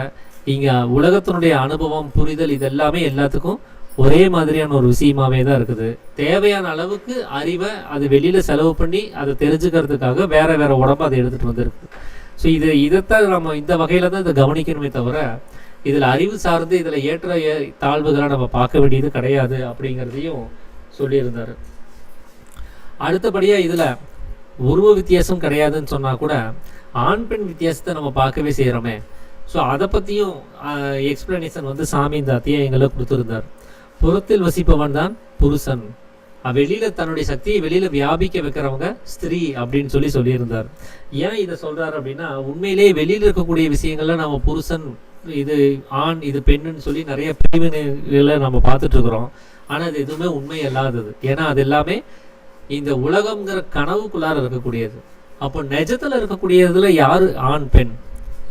இங்க உலகத்தினுடைய அனுபவம், புரிதல், இது எல்லாமே எல்லாத்துக்கும் ஒரே மாதிரியான ஒரு விஷயமாவே தான் இருக்குது. தேவையான அளவுக்கு அறிவை அது வெளியில செலவு பண்ணி அதை தெரிஞ்சுக்கிறதுக்காக வேற வேற உடம்பு அதை எடுத்துட்டு வந்திருக்கு. ஸோ இதைத்தான் நம்ம இந்த வகையில தான் இதை கவனிக்கணுமே தவிர இதுல அறிவு சார்ந்து இதுல ஏற்ற தாழ்வுகளை நம்ம பார்க்க வேண்டியது கிடையாது அப்படிங்கிறதையும் சொல்லியிருந்தாரு. அடுத்தபடியா இதுல உருவ வித்தியாசம் கிடையாதுன்னு சொன்னா கூட ஆண் பெண் வித்தியாசத்தை நம்ம பார்க்கவே செய்யறோமே. ஸோ அதை பத்தியும் எக்ஸ்பிளனேஷன் சாமி இந்த அத்தியாயங்களை கொடுத்திருந்தார். புறத்தில் வசிப்பவன் தான் புருஷன், வெளியில தன்னுடைய சக்தியை வெளியில வியாபிக்க வைக்கிறவங்க ஸ்திரீ அப்படின்னு சொல்லியிருந்தார். ஏன் இதை சொல்றாரு அப்படின்னா, உண்மையிலேயே வெளியில இருக்கக்கூடிய விஷயங்கள்ல நம்ம புருஷன், இது ஆண், இது பெண்ணுன்னு சொல்லி நிறைய பிரிவினைகளை நம்ம பார்த்துட்டு இருக்கிறோம். ஆனா அது எதுவுமே உண்மை அல்லாதது. ஏன்னா அது எல்லாமே இந்த உலகம்ங்கிற கனவுக்குள்ளார இருக்கக்கூடியது. அப்போ நிஜத்துல இருக்கக்கூடியதுல யாரு ஆண் பெண்,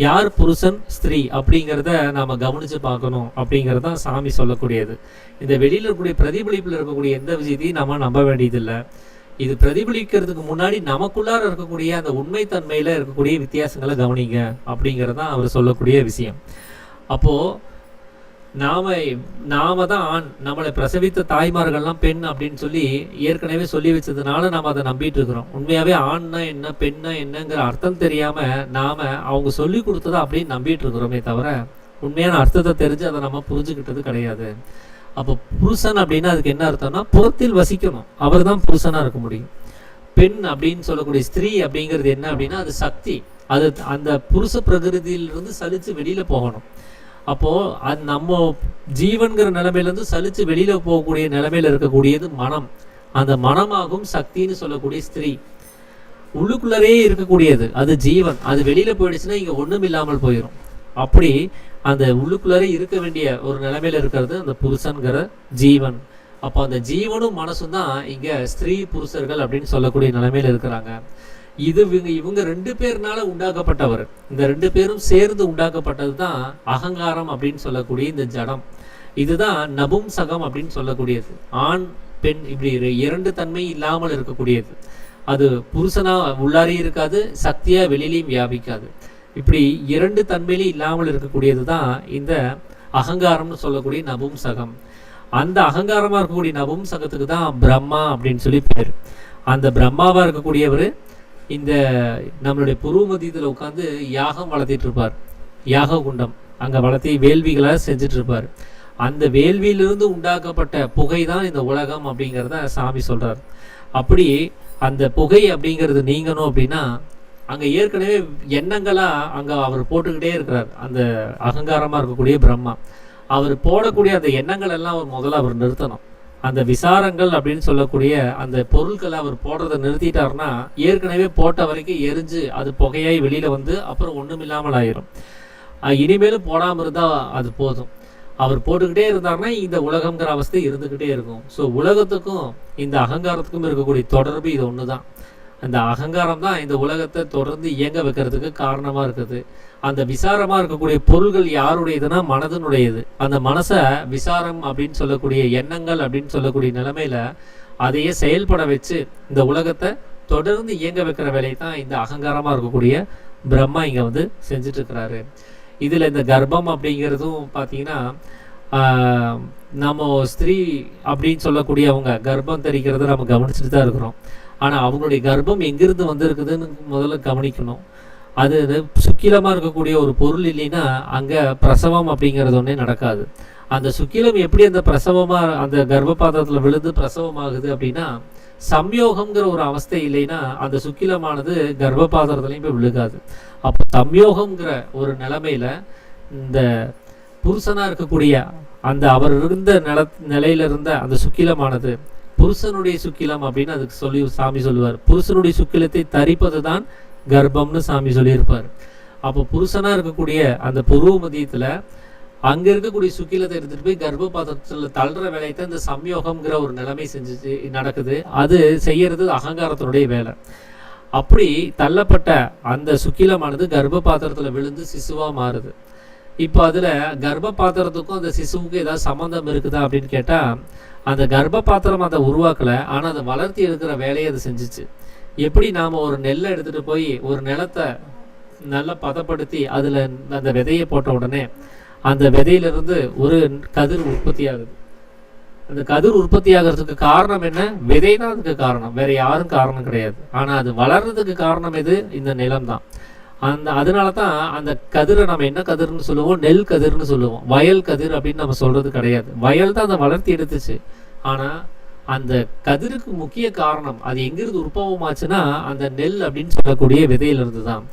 யார் புருஷன் ஸ்திரீ அப்படிங்கிறத நாம கவனிச்சு பார்க்கணும் அப்படிங்கிறது தான் சாமி சொல்லக்கூடியது. இந்த வெளியில இருக்கக்கூடிய பிரதிபலிப்புல இருக்கக்கூடிய எந்த விஷயத்தையும் நம்ம நம்ப வேண்டியதில்லை. இது பிரதிபலிக்கிறதுக்கு முன்னாடி நமக்குள்ளார இருக்கக்கூடிய அந்த உண்மைத்தன்மையில இருக்கக்கூடிய வித்தியாசங்களை கவனிங்க அப்படிங்கிறது தான் அவர் சொல்லக்கூடிய விஷயம். அப்போ நாம தான் ஆண், நம்மளை பிரசவித்த தாய்மார்கள்லாம் பெண் அப்படின்னு சொல்லி ஏற்கனவே சொல்லி வச்சதுனால நாம அதை நம்பிட்டு இருக்கிறோம். உண்மையாவே ஆண்னா என்ன பெண்ணா என்னங்கிற அர்த்தம் தெரியாம நாம அவங்க சொல்லி கொடுத்ததை அப்படின்னு நம்பிட்டு இருக்கிறோமே தவிர உண்மையான அர்த்தத்தை தெரிஞ்சு அதை நம்ம புரிஞ்சுக்கிட்டது கிடையாது. அப்போ புருஷன் அப்படின்னா அதுக்கு என்ன அர்த்தம்னா புறத்தில் வசிக்கணும், அவர் தான் புருஷனா இருக்க முடியும். பெண் அப்படின்னு சொல்லக்கூடிய ஸ்திரீ அப்படிங்கிறது என்ன அப்படின்னா அது சக்தி, அது அந்த புருஷ பிரகிருதியிலிருந்து சலிச்சு வெளியில போகணும். அப்போ அது நம்ம ஜீவன்கிற நிலைமையில இருந்து சலிச்சு வெளியில போகக்கூடிய நிலைமையில இருக்கக்கூடியது மனம். அந்த மனமாகும் சக்தின்னு சொல்லக்கூடிய ஸ்திரீ உள்ளுக்குள்ளரே இருக்கக்கூடியது அது ஜீவன். அது வெளியில போயிடுச்சுன்னா இங்க ஒண்ணும் இல்லாமல் போயிடும். அப்படி அந்த உள்ளுக்குள்ளரே இருக்க வேண்டிய ஒரு நிலைமையில இருக்கிறது அந்த புருஷன்கிற ஜீவன். அப்போ அந்த ஜீவனும் மனசும் தான் இங்க ஸ்திரீ புருஷர்கள் அப்படின்னு சொல்லக்கூடிய நிலைமையில இருக்கிறாங்க. இவங்க 2 பேர்னால உண்டாக்கப்பட்டவர். இந்த 2 பேரும் சேர்ந்து உண்டாக்கப்பட்டது தான் அகங்காரம் அப்படின்னு சொல்லக்கூடிய இந்த ஜடம். இதுதான் நபும்சகம் அப்படின்னு சொல்லக்கூடியது. ஆண் பெண் இப்படி 2 தன்மை இல்லாமல் இருக்கக்கூடியது. அது புருஷனா உள்ளாரையும் இருக்காது, சக்தியா வெளியிலையும் வியாபிக்காது. இப்படி 2 தன்மையிலும் இல்லாமல் இருக்கக்கூடியது தான் இந்த அகங்காரம்னு சொல்லக்கூடிய நபும்சகம். அந்த அகங்காரமா இருக்கக்கூடிய நபும்சகத்துக்கு தான் பிரம்மா அப்படின்னு சொல்லி பேர். அந்த பிரம்மாவா இருக்கக்கூடியவர் இந்த நம்மளுடைய புருவ மத்தியத்தில் உட்காந்து யாகம் வளர்த்திட்டு இருப்பார். யாக குண்டம் அங்க வளர்த்தி வேள்விகளை செஞ்சுட்டு இருப்பார். அந்த வேள்வியிலிருந்து உண்டாக்கப்பட்ட புகை தான் இந்த உலகம் அப்படிங்கிறத சாமி சொல்றார். அப்படி அந்த புகை அப்படிங்கிறது நீங்கணும் அப்படின்னா அங்க ஏற்கனவே எண்ணங்களா அங்க அவர் போட்டுக்கிட்டே இருக்கிறார். அந்த அகங்காரமா இருக்கக்கூடிய பிரம்மா அவர் போடக்கூடிய அந்த எண்ணங்கள் எல்லாம் முதல்ல அவர் நிறுத்தணும். அந்த விசாரங்கள் அப்படின்னு சொல்லக்கூடிய அந்த பொருட்களை அவர் போடுறதை நிறுத்திட்டாருன்னா ஏற்கனவே போட்ட வரைக்கும் எரிஞ்சு அது புகையாய் வெளியில வந்து அப்புறம் ஒண்ணுமில்லாமல் ஆயிரும். இனிமேலும் போடாம இருந்தா அது போதும். அவர் போட்டுக்கிட்டே இருந்தாருன்னா இந்த உலகம்ங்கிற அவஸ்தை இருந்துகிட்டே இருக்கும். ஸோ உலகத்துக்கும் இந்த அகங்காரத்துக்கும் இருக்கக்கூடிய தொடர்பு இது ஒண்ணுதான். அந்த அகங்காரம் தான் இந்த உலகத்தை தொடர்ந்து இயங்க வைக்கிறதுக்கு காரணமா இருக்குது. அந்த விசாரமா இருக்கக்கூடிய பொருள்கள் யாருடையதுன்னா மனதனுடையது. அந்த மனசை விசாரம் அப்படின்னு சொல்லக்கூடிய எண்ணங்கள் அப்படின்னு சொல்லக்கூடிய நிலைமையில அதையே செயல்பட வச்சு இந்த உலகத்தை தொடர்ந்து இயங்க வைக்கிற வேலையை தான் இந்த அகங்காரமா இருக்கக்கூடிய பிரம்மா இங்க வந்து செஞ்சுட்டு இருக்கிறாரு. இதுல இந்த கர்ப்பம் அப்படிங்கிறதும் பார்த்தீங்கன்னா நம்ம ஸ்திரீ அப்படின்னு சொல்லக்கூடிய அவங்க கர்ப்பம் தரிக்கிறத நம்ம கவனிச்சுட்டு தான் இருக்கிறோம். ஆனா அவங்களுடைய கர்ப்பம் எங்கிருந்து வந்திருக்குதுன்னு முதல்ல கவனிக்கணும். அது சுக்கிலமா இருக்கக்கூடிய ஒரு பொருள் இல்லைன்னா அங்க பிரசவம் அப்படிங்கிறது ஒன்னே நடக்காது. அந்த சுக்கிலம் எப்படி அந்த பிரசவமா அந்த கர்ப்பபாத்திரத்துல விழுந்து பிரசவம் ஆகுது அப்படின்னா சம்யோகம்ங்கிற ஒரு அவஸ்தை இல்லைன்னா அந்த சுக்கிலமானது கர்ப்பபாத்திரத்துலையும் போய் விழுகாது. அப்போ சம்யோகம்ங்கிற ஒரு நிலைமையில இந்த புருஷனா இருக்கக்கூடிய அந்த அவர் இருந்த நிலையில இருந்த அந்த சுக்கிலமானது புருஷனுடைய சுக்கிலம் அப்படின்னு அதுக்கு சொல்லி சாமி சொல்லுவார். புருஷனுடைய சுக்கிலத்தை தரிப்பது தான் கர்ப்பம்னு சாமி சொல்லியிருப்பார். அப்போ புருஷனா இருக்கக்கூடிய அந்த புருவ மத்தியத்துல அங்க இருக்கக்கூடிய சுக்கிலத்தை எடுத்துட்டு போய் கர்ப்பபாத்திரத்துல தள்ளுற வேலையை இந்த சம்யோகம்ங்கிற ஒரு நிலைமை செஞ்சு நடக்குது. அது செய்யறது அகங்காரத்தினுடைய வேலை. அப்படி தள்ளப்பட்ட அந்த சுக்கிலமானது கர்ப்பபாத்திரத்துல விழுந்து சிசுவா மாறுது. இப்போ அதுல கர்ப்பபாத்திரத்துக்கும் அந்த சிசுவுக்கும் ஏதாவது சம்பந்தம் இருக்குதா அப்படின்னு கேட்டா அந்த கர்ப்பபாத்திரம் அதை உருவாக்கல, ஆனா அதை வளர்த்தி எடுக்கிற வேலையை அது செஞ்சிச்சு. எப்படி நாம ஒரு நெல்லை எடுத்துட்டு போய் ஒரு நிலத்தை நல்லா பதப்படுத்தி அதுல அந்த விதையை போட்ட உடனே அந்த விதையிலிருந்து ஒரு கதிர் உற்பத்தி ஆகுது. அந்த கதிர் உற்பத்தி ஆகிறதுக்கு காரணம் என்ன? விதை தான் அதுக்கு காரணம், வேற யாரும் காரணம் கிடையாது. ஆனா அது வளர்றதுக்கு காரணம் எது? இந்த நிலம் தான். அதனாலதான் அந்த கதிரை நம்ம என்ன கதிர்னு சொல்லுவோம்? நெல் கதிர்னு சொல்லுவோம். வயல் கதிர் அப்படின்னு நம்ம சொல்றது கிடையாது. வயல் தான் அதை வளர்த்தி எடுத்துச்சு. ஆனா அந்த கதிருக்கு முக்கிய காரணம் அது எங்கிருந்து உற்பவமாச்சுன்னா அந்த நெல் அப்படின்னு சொல்லக்கூடிய விதையிலிருந்து தான்.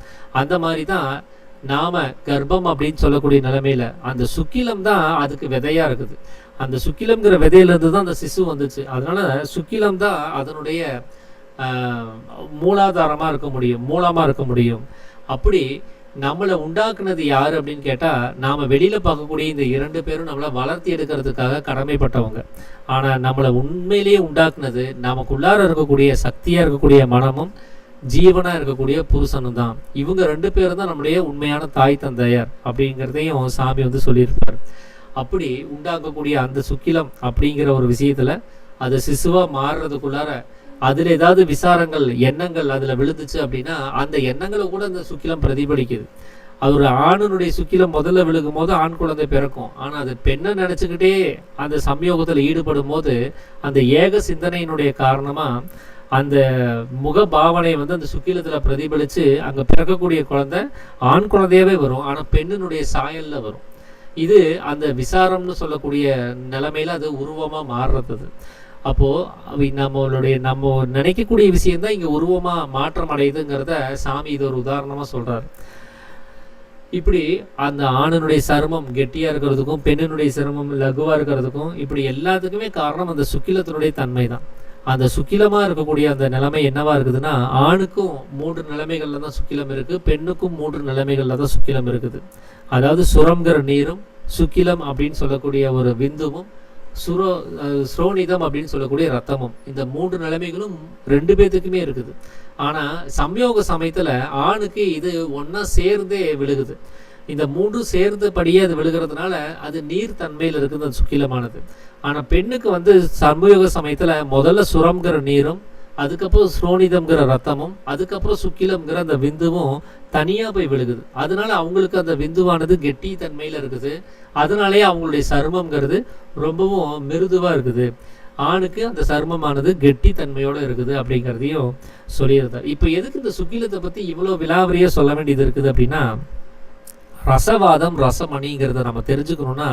அந்த மாதிரி தான் நாம கர்ப்பம் அப்படின்னு சொல்லக்கூடிய நிலைமையில அந்த சுக்கிலம் தான் அதுக்கு விதையா இருக்குது. அந்த சுக்கிலம்ங்கிற விதையிலிருந்து தான் அந்த சிசு வந்துச்சு. அதனால சுக்கிலம் தான் அதனுடைய மூலாதாரமா இருக்க முடியும், மூலமா இருக்க முடியும். அப்படி நம்மளை உண்டாக்குனது யாரு அப்படின்னு கேட்டா நாம வெளியில பார்க்கக்கூடிய இந்த 2 பேரும் நம்மளை வளர்த்தி எடுக்கிறதுக்காக கடமைப்பட்டவங்க. ஆனா நம்மளை உண்மையிலேயே உண்டாக்குனது நமக்குள்ளார இருக்கக்கூடிய சக்தியா இருக்கக்கூடிய மனமும் ஜீவனா இருக்கக்கூடிய புருஷனும் தான். இவங்க 2 பேரும் தான் நம்முடைய உண்மையான தாய் தந்தையர் அப்படிங்கிறதையும் சாமி வந்து சொல்லியிருப்பார். அப்படி உண்டாக்கக்கூடிய அந்த சுக்கிலம் அப்படிங்கிற ஒரு விஷயத்துல அது சிசுவா மாறுறதுக்குள்ளார அதுல ஏதாவது விசாரங்கள் எண்ணங்கள் அதுல விழுந்துச்சு அப்படின்னா அந்த எண்ணங்களை கூட அந்த சுக்கிலம் பிரதிபலிக்குது. அது ஒரு ஆணுடைய சுக்கிலம் முதல்ல விழுகும் போது ஆண் குழந்தை பிறக்கும். ஆனா அது பெண்ணை நினைச்சுக்கிட்டே அந்த சம்யோகத்துல ஈடுபடும் போது அந்த ஏக சிந்தனையினுடைய காரணமா அந்த முக பாவனை வந்து அந்த சுக்கிலத்துல பிரதிபலிச்சு அங்க பிறக்கக்கூடிய குழந்தை ஆண் குழந்தையாவே வரும், ஆனா பெண்ணினுடைய சாயல்ல வரும். இது அந்த விசாரம்னு சொல்லக்கூடிய நிலைமையில அது உருவமா மாறுறது. அப்போ நம்ம நினைக்கக்கூடிய விஷயம்தான் இங்க உருவமா மாற்றம் அடையுதுங்கிறத சாமி இது ஒரு உதாரணமா சொல்றாரு. இப்படி அந்த ஆணினுடைய சருமம் கெட்டியா இருக்கிறதுக்கும் பெண்ணினுடைய சருமம் லகுவா இருக்கிறதுக்கும் இப்படி எல்லாத்துக்குமே காரணம் அந்த சுக்கிலத்தினுடைய தன்மை தான். அந்த சுக்கிலமா இருக்கக்கூடிய அந்த நிலைமை என்னவா இருக்குதுன்னா ஆணுக்கும் 3 நிலைமைகள்ல தான் சுக்கிலம் இருக்கு, பெண்ணுக்கும் 3 நிலைமைகள்ல தான் சுக்கிலம் இருக்குது. அதாவது சுரம்ங்கிற நீரும் சுக்கிலம் அப்படின்னு சொல்லக்கூடிய ஒரு விந்துவும் ஸ்ரோனிதம் அப்படின்னு சொல்லக்கூடிய ரத்தமும், இந்த 3 நிலைமைகளும் 2 பேத்துக்குமே இருக்குது. ஆனா சம்யோக சமயத்துல ஆணுக்கு இது ஒன்னா சேர்ந்தே விழுகுது. இந்த 3 சேர்ந்தபடியே அது விழுகிறதுனால அது நீர் தன்மையில் இருக்குது அந்த சுக்கிலமானது. ஆனா பெண்ணுக்கு வந்து சம்யோக சமயத்துல முதல்ல சுரம்ங்கிற நீரும், அதுக்கப்புறம் ஸ்ரோனிதம்ங்கிற ரத்தமும், அதுக்கப்புறம் சுக்கிலம்ங்கிற அந்த விந்துவும் தனியா போய் விழுகுது. அதனால அவங்களுக்கு அந்த விந்துவானது கெட்டி தன்மையில இருக்குது. அதனாலேயே அவங்களுடைய சருமம்ங்கிறது ரொம்பவும் மிருதுவா இருக்குது. ஆணுக்கு அந்த சருமமானது கெட்டி தன்மையோட இருக்குது அப்படிங்கிறதையும் சொல்லியிருந்தார். இப்போ எதுக்கு இந்த சுக்கிலத்தை பத்தி இவ்வளோ விலாவரியா சொல்ல வேண்டியது இருக்குது அப்படின்னா, ரசவாதம் ரசமணிங்கிறத நம்ம தெரிஞ்சுக்கணும்னா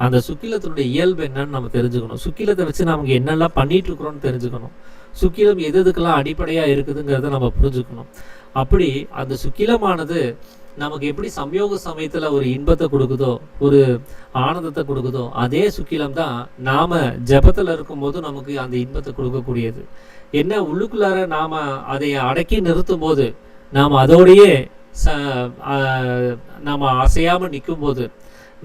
அந்த சுக்கிலத்தினுடைய இயல்பு என்னன்னு நம்ம தெரிஞ்சுக்கணும். சுக்கிலத்தை வச்சு நமக்கு என்னெல்லாம் பண்ணிட்டு இருக்கிறோம்னு தெரிஞ்சுக்கணும். சுக்கிலம் எதுக்கெல்லாம் அடிப்படையா இருக்குதுங்கிறத நம்ம புரிஞ்சுக்கணும். அப்படி அந்த சுக்கிலமானது நமக்கு எப்படி சம்யோக சமயத்துல ஒரு இன்பத்தை கொடுக்குதோ, ஒரு ஆனந்தத்தை கொடுக்குதோ, அதே சுக்கிலம் தான் நாம ஜபத்துல இருக்கும்போது நமக்கு அந்த இன்பத்தை கொடுக்கக்கூடியது. என்ன உள்ளுக்குள்ளார நாம அதை அடக்கி நிறுத்தும் போது, நாம அதோடையே நாம அசையாம நிற்கும் போது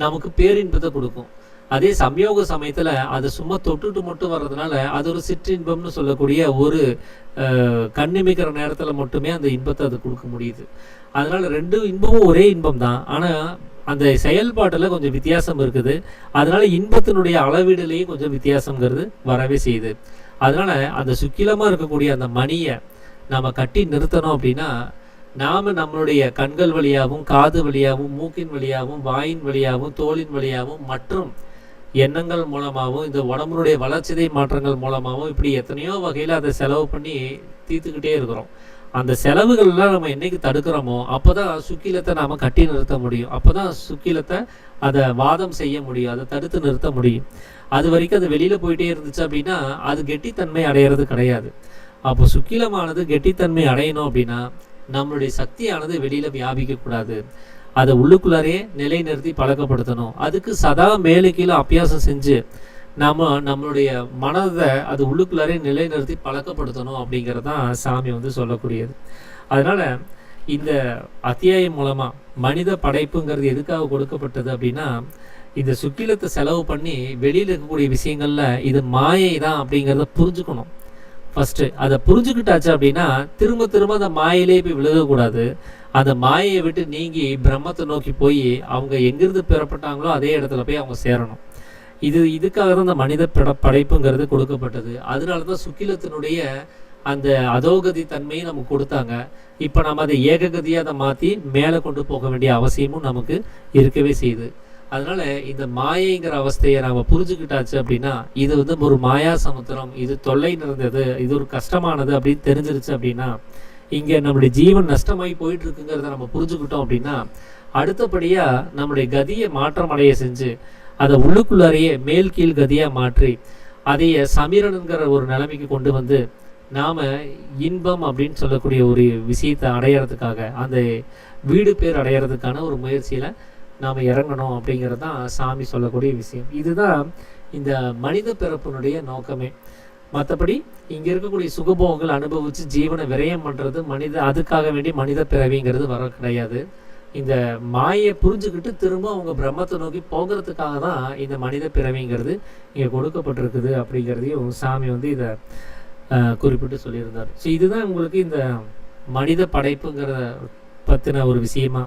நமக்கு பேரின்பத்தை கொடுக்கும். அதே சம்யோக சமயத்துல அது சும்மா தொட்டுட்டு மட்டும் வர்றதுனால அது ஒரு சிற்றின்பம்னு சொல்லக்கூடிய ஒரு கண்ணிமிக்கிற நேரத்துல மட்டுமே அந்த இன்பத்தை அது கொடுக்க முடியுது. அதனால 2 இன்பமும் ஒரே இன்பம் தான், ஆனா அந்த செயல்பாட்டுல கொஞ்சம் வித்தியாசம் இருக்குது. அதனால இன்பத்தினுடைய அளவீடுலேயும் கொஞ்சம் வித்தியாசங்கிறது வரவே செய்யுது. அதனால அந்த சுக்கிலமா இருக்கக்கூடிய அந்த மணியை நாம கட்டி நிறுத்தணும் அப்படின்னா, நாம நம்மளுடைய கண்கள் வழியாகவும், காது வழியாகவும், மூக்கின் வழியாகவும், வாயின் வழியாகவும், தோலின் வழியாகவும், மற்றும் எண்ணங்கள் மூலமாகவும், இந்த உடம்புடைய வளர்ச்சிதை மாற்றங்கள் மூலமாகவும், இப்படி எத்தனையோ வகையில் அதை செலவு பண்ணி தீர்த்துக்கிட்டே இருக்கிறோம். அந்த செலவுகள்லாம் நம்ம என்னைக்கு தடுக்கிறோமோ அப்போதான் சுக்கிலத்தை நாம கட்டி நிறுத்த முடியும். அப்போதான் சுக்கிலத்தை அதை வாதம் செய்ய முடியும், அதை தடுத்து நிறுத்த முடியும். அது வரைக்கும் அது வெளியில போயிட்டே இருந்துச்சு அப்படின்னா அது கெட்டித்தன்மை அடையிறது கிடையாது. அப்போ சுக்கிலமானது கெட்டித்தன்மை அடையணும் அப்படின்னா நம்மளுடைய சக்தியானது வெளியில வியாபிக்க கூடாது, அதை உள்ளுக்குள்ளாரே நிலைநிறுத்தி பழக்கப்படுத்தணும். அதுக்கு சதா மேலு கீழே அபியாசம் செஞ்சு நம்மளுடைய மனதை அது உள்ளுக்குள்ளாரே நிலைநிறுத்தி பழக்கப்படுத்தணும் அப்படிங்கிறதான் சாமி வந்து சொல்லக்கூடியது. அதனால இந்த அத்தியாயம் மூலமா மனித படைப்புங்கிறது எதுக்காக கொடுக்கப்பட்டது அப்படின்னா, இந்த சுக்கிலத்தை செலவு பண்ணி வெளியில இருக்கக்கூடிய விஷயங்கள்ல இது மாயை தான் அப்படிங்கிறத புரிஞ்சுக்கணும். ஃபர்ஸ்ட் அதை புரிஞ்சுக்கிட்டாச்சு அப்படின்னா திரும்ப திரும்ப அந்த மாயிலே போய் விழுகக்கூடாது. அந்த மாயையை விட்டு நீங்கி பிரம்மத்தை நோக்கி போய் அவங்க எங்கிருந்து பெறப்பட்டாங்களோ அதே இடத்துல போய் அவங்க சேரணும். இதுக்காக தான் அந்த மனித படைப்புங்கிறது கொடுக்கப்பட்டது. அதனாலதான் சுக்கிலத்தினுடைய அந்த அதோகதி தன்மையை நமக்கு கொடுத்தாங்க. இப்ப நம்ம அதை ஏககதியா அதை மாத்தி மேலே கொண்டு போக வேண்டிய அவசியமும் நமக்கு இருக்கவே செய்யுது. அதனால இந்த மாயைங்கிற அவஸ்தையை நாம புரிஞ்சுக்கிட்டாச்சு அப்படின்னா இது வந்து ஒரு மாயா சமுத்திரம், இது தொல்லை நிறைந்தது, இது ஒரு கஷ்டமானது அப்படின்னு தெரிஞ்சிருச்சு அப்படின்னா, இங்க நம்மளுடைய ஜீவன் நஷ்டமாயி போயிட்டு இருக்குங்கிறத நம்ம புரிஞ்சுக்கிட்டோம் அப்படின்னா, அடுத்தபடியா நம்முடைய கதியை மாற்றம் அடைய செஞ்சு அதை உள்ளுக்குள்ளாரையே மேல் கீழ் கதியா மாற்றி அதைய சமீரனுங்கிற ஒரு நிலைமைக்கு கொண்டு வந்து நாம இன்பம் அப்படின்னு சொல்லக்கூடிய ஒரு விஷயத்தை அடையறதுக்காக, அந்த வீடு பேர் அடையறதுக்கான ஒரு முயற்சியில நாம இறங்கணும் அப்படிங்கிறது தான் சாமி சொல்லக்கூடிய விஷயம். இதுதான் இந்த மனித பிறப்பினுடைய நோக்கமே. மற்றபடி இங்க இருக்கக்கூடிய சுகபோகங்கள் அனுபவிச்சு ஜீவனை விரயம் பண்றது அதுக்காக வேண்டி மனித பிறவிங்கிறது வர கிடையாது. இந்த மாயை புரிஞ்சுக்கிட்டு திரும்ப அவங்க பிரம்மத்தை நோக்கி போகிறதுக்காக தான் இந்த மனித பிறவிங்கிறது இங்க கொடுக்கப்பட்டிருக்குது அப்படிங்கிறதையும் சாமி வந்து இதை குறிப்பிட்டு சொல்லியிருந்தார். ஸோ இதுதான் உங்களுக்கு இந்த மனித படைப்புங்கிறத பத்தின ஒரு விஷயமா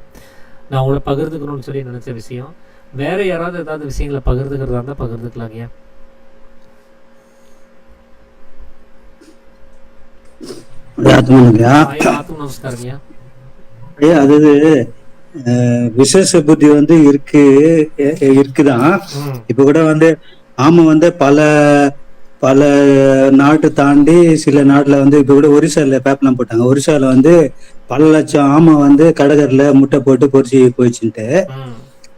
நான் உங்களை பகிர்ந்துக்கணும்னு சொல்லி நினைச்ச விஷயம். வேற யாராவது ஏதாவது விஷயங்களை பகிர்ந்துக்கிறதா இருந்தால் பகிர்ந்துக்கலாங்க. நமஸ்காரங்கய்யா. அதாவது விசேஷ புத்தி வந்து இருக்குதான். இப்ப கூட வந்து ஆமை வந்து பல நாட்டு தாண்டி சில நாட்டுல வந்து இப்ப கூட ஒரிசால பேப்பெல்லாம் போட்டாங்க. ஒரிசால வந்து பல லட்சம் ஆமை வந்து கடற்கரையில முட்டை போட்டு பொறிச்சு போயிடுச்சுட்டு,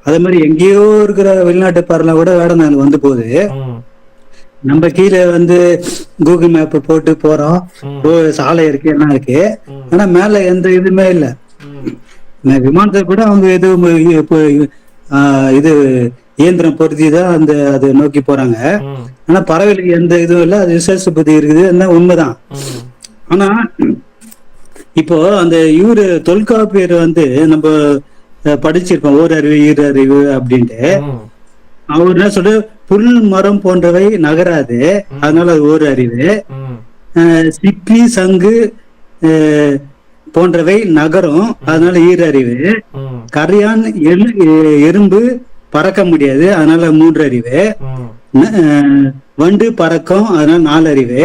அதே மாதிரி எங்கேயோ இருக்கிற வெளிநாட்டு பறலாம் கூட வேடந்தாங்க வந்து போகுது. நம்ம கீழே வந்து கூகுள் மேப் போட்டு போறோம், சாலை இருக்கு எல்லாம் இருக்கு, ஆனா மேல எந்த இதுவுமே இல்லை. விமானத்தை கூட அவங்க எதுவும் இது இயந்திரம் பொருத்திதான் அதை நோக்கி போறாங்க. ஆனா பறவைகளுக்கு எந்த இதுவும் இல்லை, அது விசேஷ புத்தி இருக்குது, உண்மைதான். ஆனா இப்போ அந்த தொல்காப்பியர் வந்து நம்ம படிச்சிருப்போம், ஓரறிவு ஈரறிவு அப்படின்ட்டு. அவர் என்ன சொல்ற, புல் மரம் போன்றவை நகராது, அதனால அது ஓர் அறிவு. சிப்பி சங்கு போன்றவை நகரும், அதனால ஈரறிவு. கரையான் எறும்பு பறக்க முடியாது, அதனால 3 அறிவு. வண்டு பறக்கும், அதனால 4 அறிவு.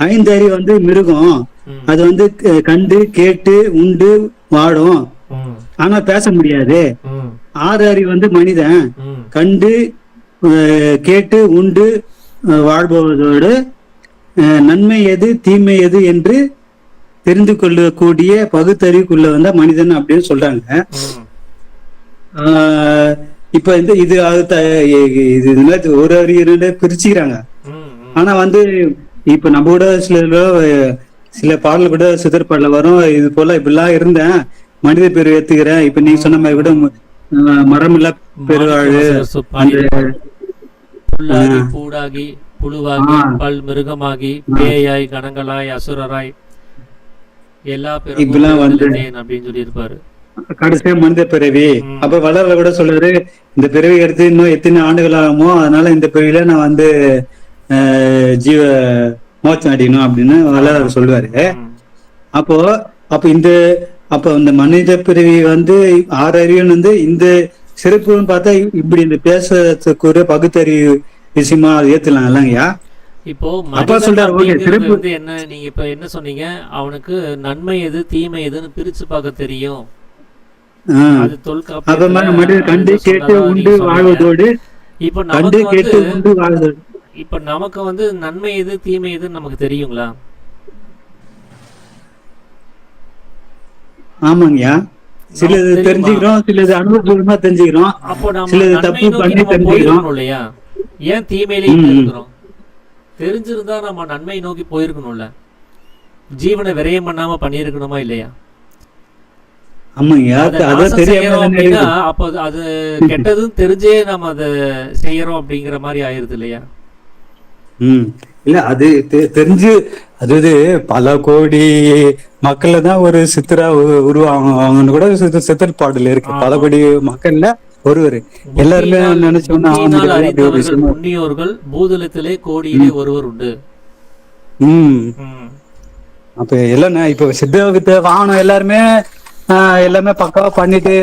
5 அறிவு வந்து மிருகம், அது வந்து கண்டு கேட்டு உண்டு வாடும், ஆனா பேச முடியாது. 6 அறிவு வந்து மனிதன், கண்டு கேட்டு உண்டு வாழ்பவதோடு நன்மை எது தீமை எது என்று தெரிந்து கொள்ளக்கூடிய பகுத்தறிவுக்குள்ள வந்த மனிதன் அப்படின்னு சொல்றாங்க. இப்ப இந்த இது ஒரு அறிவு பிரிச்சுக்கிறாங்க. ஆனா வந்து இப்ப நம்ம கூட சில பாடல் கூட சிதர் பாடல வரும், இது போல இப்படிலாம் இருந்தேன், மனித பேரு ஏத்துக்கிறேன். இப்ப நீங்க சொன்ன மாதிரி கூட மரமில்லா பெருவாழ், புல்லாகி பூடாகி புழுவாகி பல் மிருகமாகி பேயாய் கணங்களாய் அசுரராய் எல்லா பேரும் அப்படின்னு சொல்லி இருப்பாரு. கடைசியா மனித பிறவி. அப்ப வளர்ல கூட சொல்றாரு, இந்த பிறவி எடுத்து இன்னும் எத்தனை ஆண்டுகள் ஆகுமோ, அதனால இந்த பிறவில நான் வந்து ஜீவ மோட்சம் அடையணும் அப்படின்னு வளர் சொல்லுவாரு. அப்ப இந்த மனித பிறவி வந்து 6 அறிவுன்னு வந்து இந்த சிறப்புன்னு பார்த்தா இப்படி இந்த பேசக்கூடிய பகுத்தறிவு விஷயமா அது ஏத்துலாம் இல்லைங்கய்யா? இப்போ சொல்றாரு என்ன, நீங்க இப்ப என்ன சொன்னீங்க, அவனுக்கு நன்மை எது தீமை எதுன்னு பிரிச்சு பார்க்க தெரியும். அது கண்டு கேட்டு உண்டு வாழ்வதோடு இப்ப நமக்கு வந்து நன்மை எது தீமை எதுன்னு நமக்கு தெரியுங்களா? ஆமாங்கய்யா, சிலது தெரிஞ்சுக்கிறோம், சிலது அனுபவமா தெரிஞ்சுக்கிறோம், அப்போ நம்ம சிலது தப்பு பண்ணி தெரிஞ்சுக்கிறோம் இல்லையா? ஏன் தீமையிலேயே இருக்கிறோம்? தெரிஞ்சிருந்தா நம்ம நன்மை நோக்கி போயிருக்கணும்ல, ஜீவனை விரயம் பண்ணாம பண்ணிருக்கணுமா இல்லையா? அப்போ அது கெட்டதுன்னு தெரிஞ்சே நம்ம அதை செய்யறோம் அப்படிங்கிற மாதிரி ஆயிருது இல்லையா? இல்ல அது தெரிஞ்சு, அதாவது பல கோடி மக்கள்ல தான் ஒரு சித்தரா உருவாங்க கூட சித்தர் பாடல் இருக்கு. பல கோடி மக்கள்ல ஒருவர் எல்லாருமே நினைச்சோம்னா புண்ணியோர்கள் பூதலத்திலே கோடியிலே ஒருவர் உண்டு. அப்ப எல்லாம் இப்ப சித்தத்தை வாகனம் எல்லாமே பக்காவா பண்ணிட்டு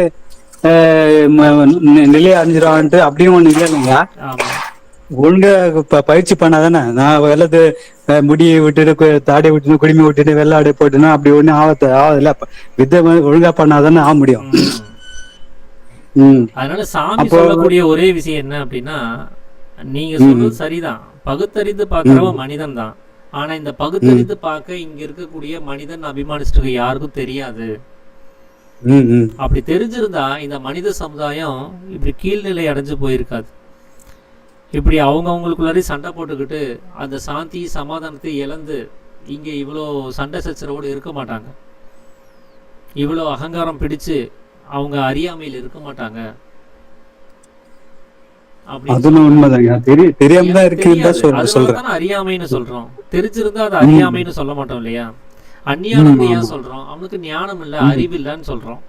நிலையை அடைஞ்சிருவான்ட்டு அப்படியும் ஒண்ணு இல்லைங்க. ஒழுங்கா பயிற்சி பண்ணாதானே. நான் வெள்ளத்து முடியை விட்டுட்டு தாடியை விட்டுட்டு குடிமை விட்டுட்டு வெள்ளாடை போட்டுனா அப்படி ஒண்ணு ஆவதில்ல. வித்தை ஒழுங்கா பண்ணாதானே ஆக முடியும். அதனால சாமி சொல்லக்கூடிய ஒரே விஷயம் என்ன அப்படின்னா, நீங்க சொல்றது சரிதான், பகுத்தறிந்து பாக்குறவன் மனிதன் தான். ஆனா இந்த பகுத்தறிந்து பார்க்க இங்க இருக்கக்கூடிய மனிதன் அபிமானிச்சுட்டு யாருக்கும் தெரியாது. அப்படி தெரிஞ்சிருந்தா இந்த மனித சமுதாயம் இப்படி கீழ்நிலை அடைஞ்சு போயிருக்காது. இப்படி அவங்களுக்குள்ளாரி சண்டை போட்டுக்கிட்டு அந்த சாந்தி சமாதானத்தை இழந்து இங்க இவ்வளோ சண்டை சச்சரவோடு இருக்க மாட்டாங்க. இவ்வளோ அகங்காரம் பிடிச்சு அவங்க அறியாமையில் இருக்க மாட்டாங்க. அறியாமைன்னு சொல்றோம். தெரிஞ்சிருந்தா அது அறியாமைன்னு சொல்ல மாட்டோம் இல்லையா? அஞ்ஞானம் ஏன் சொல்றோம்? அவனுக்கு ஞானம் இல்ல, அறிவு இல்லன்னு சொல்றோம்.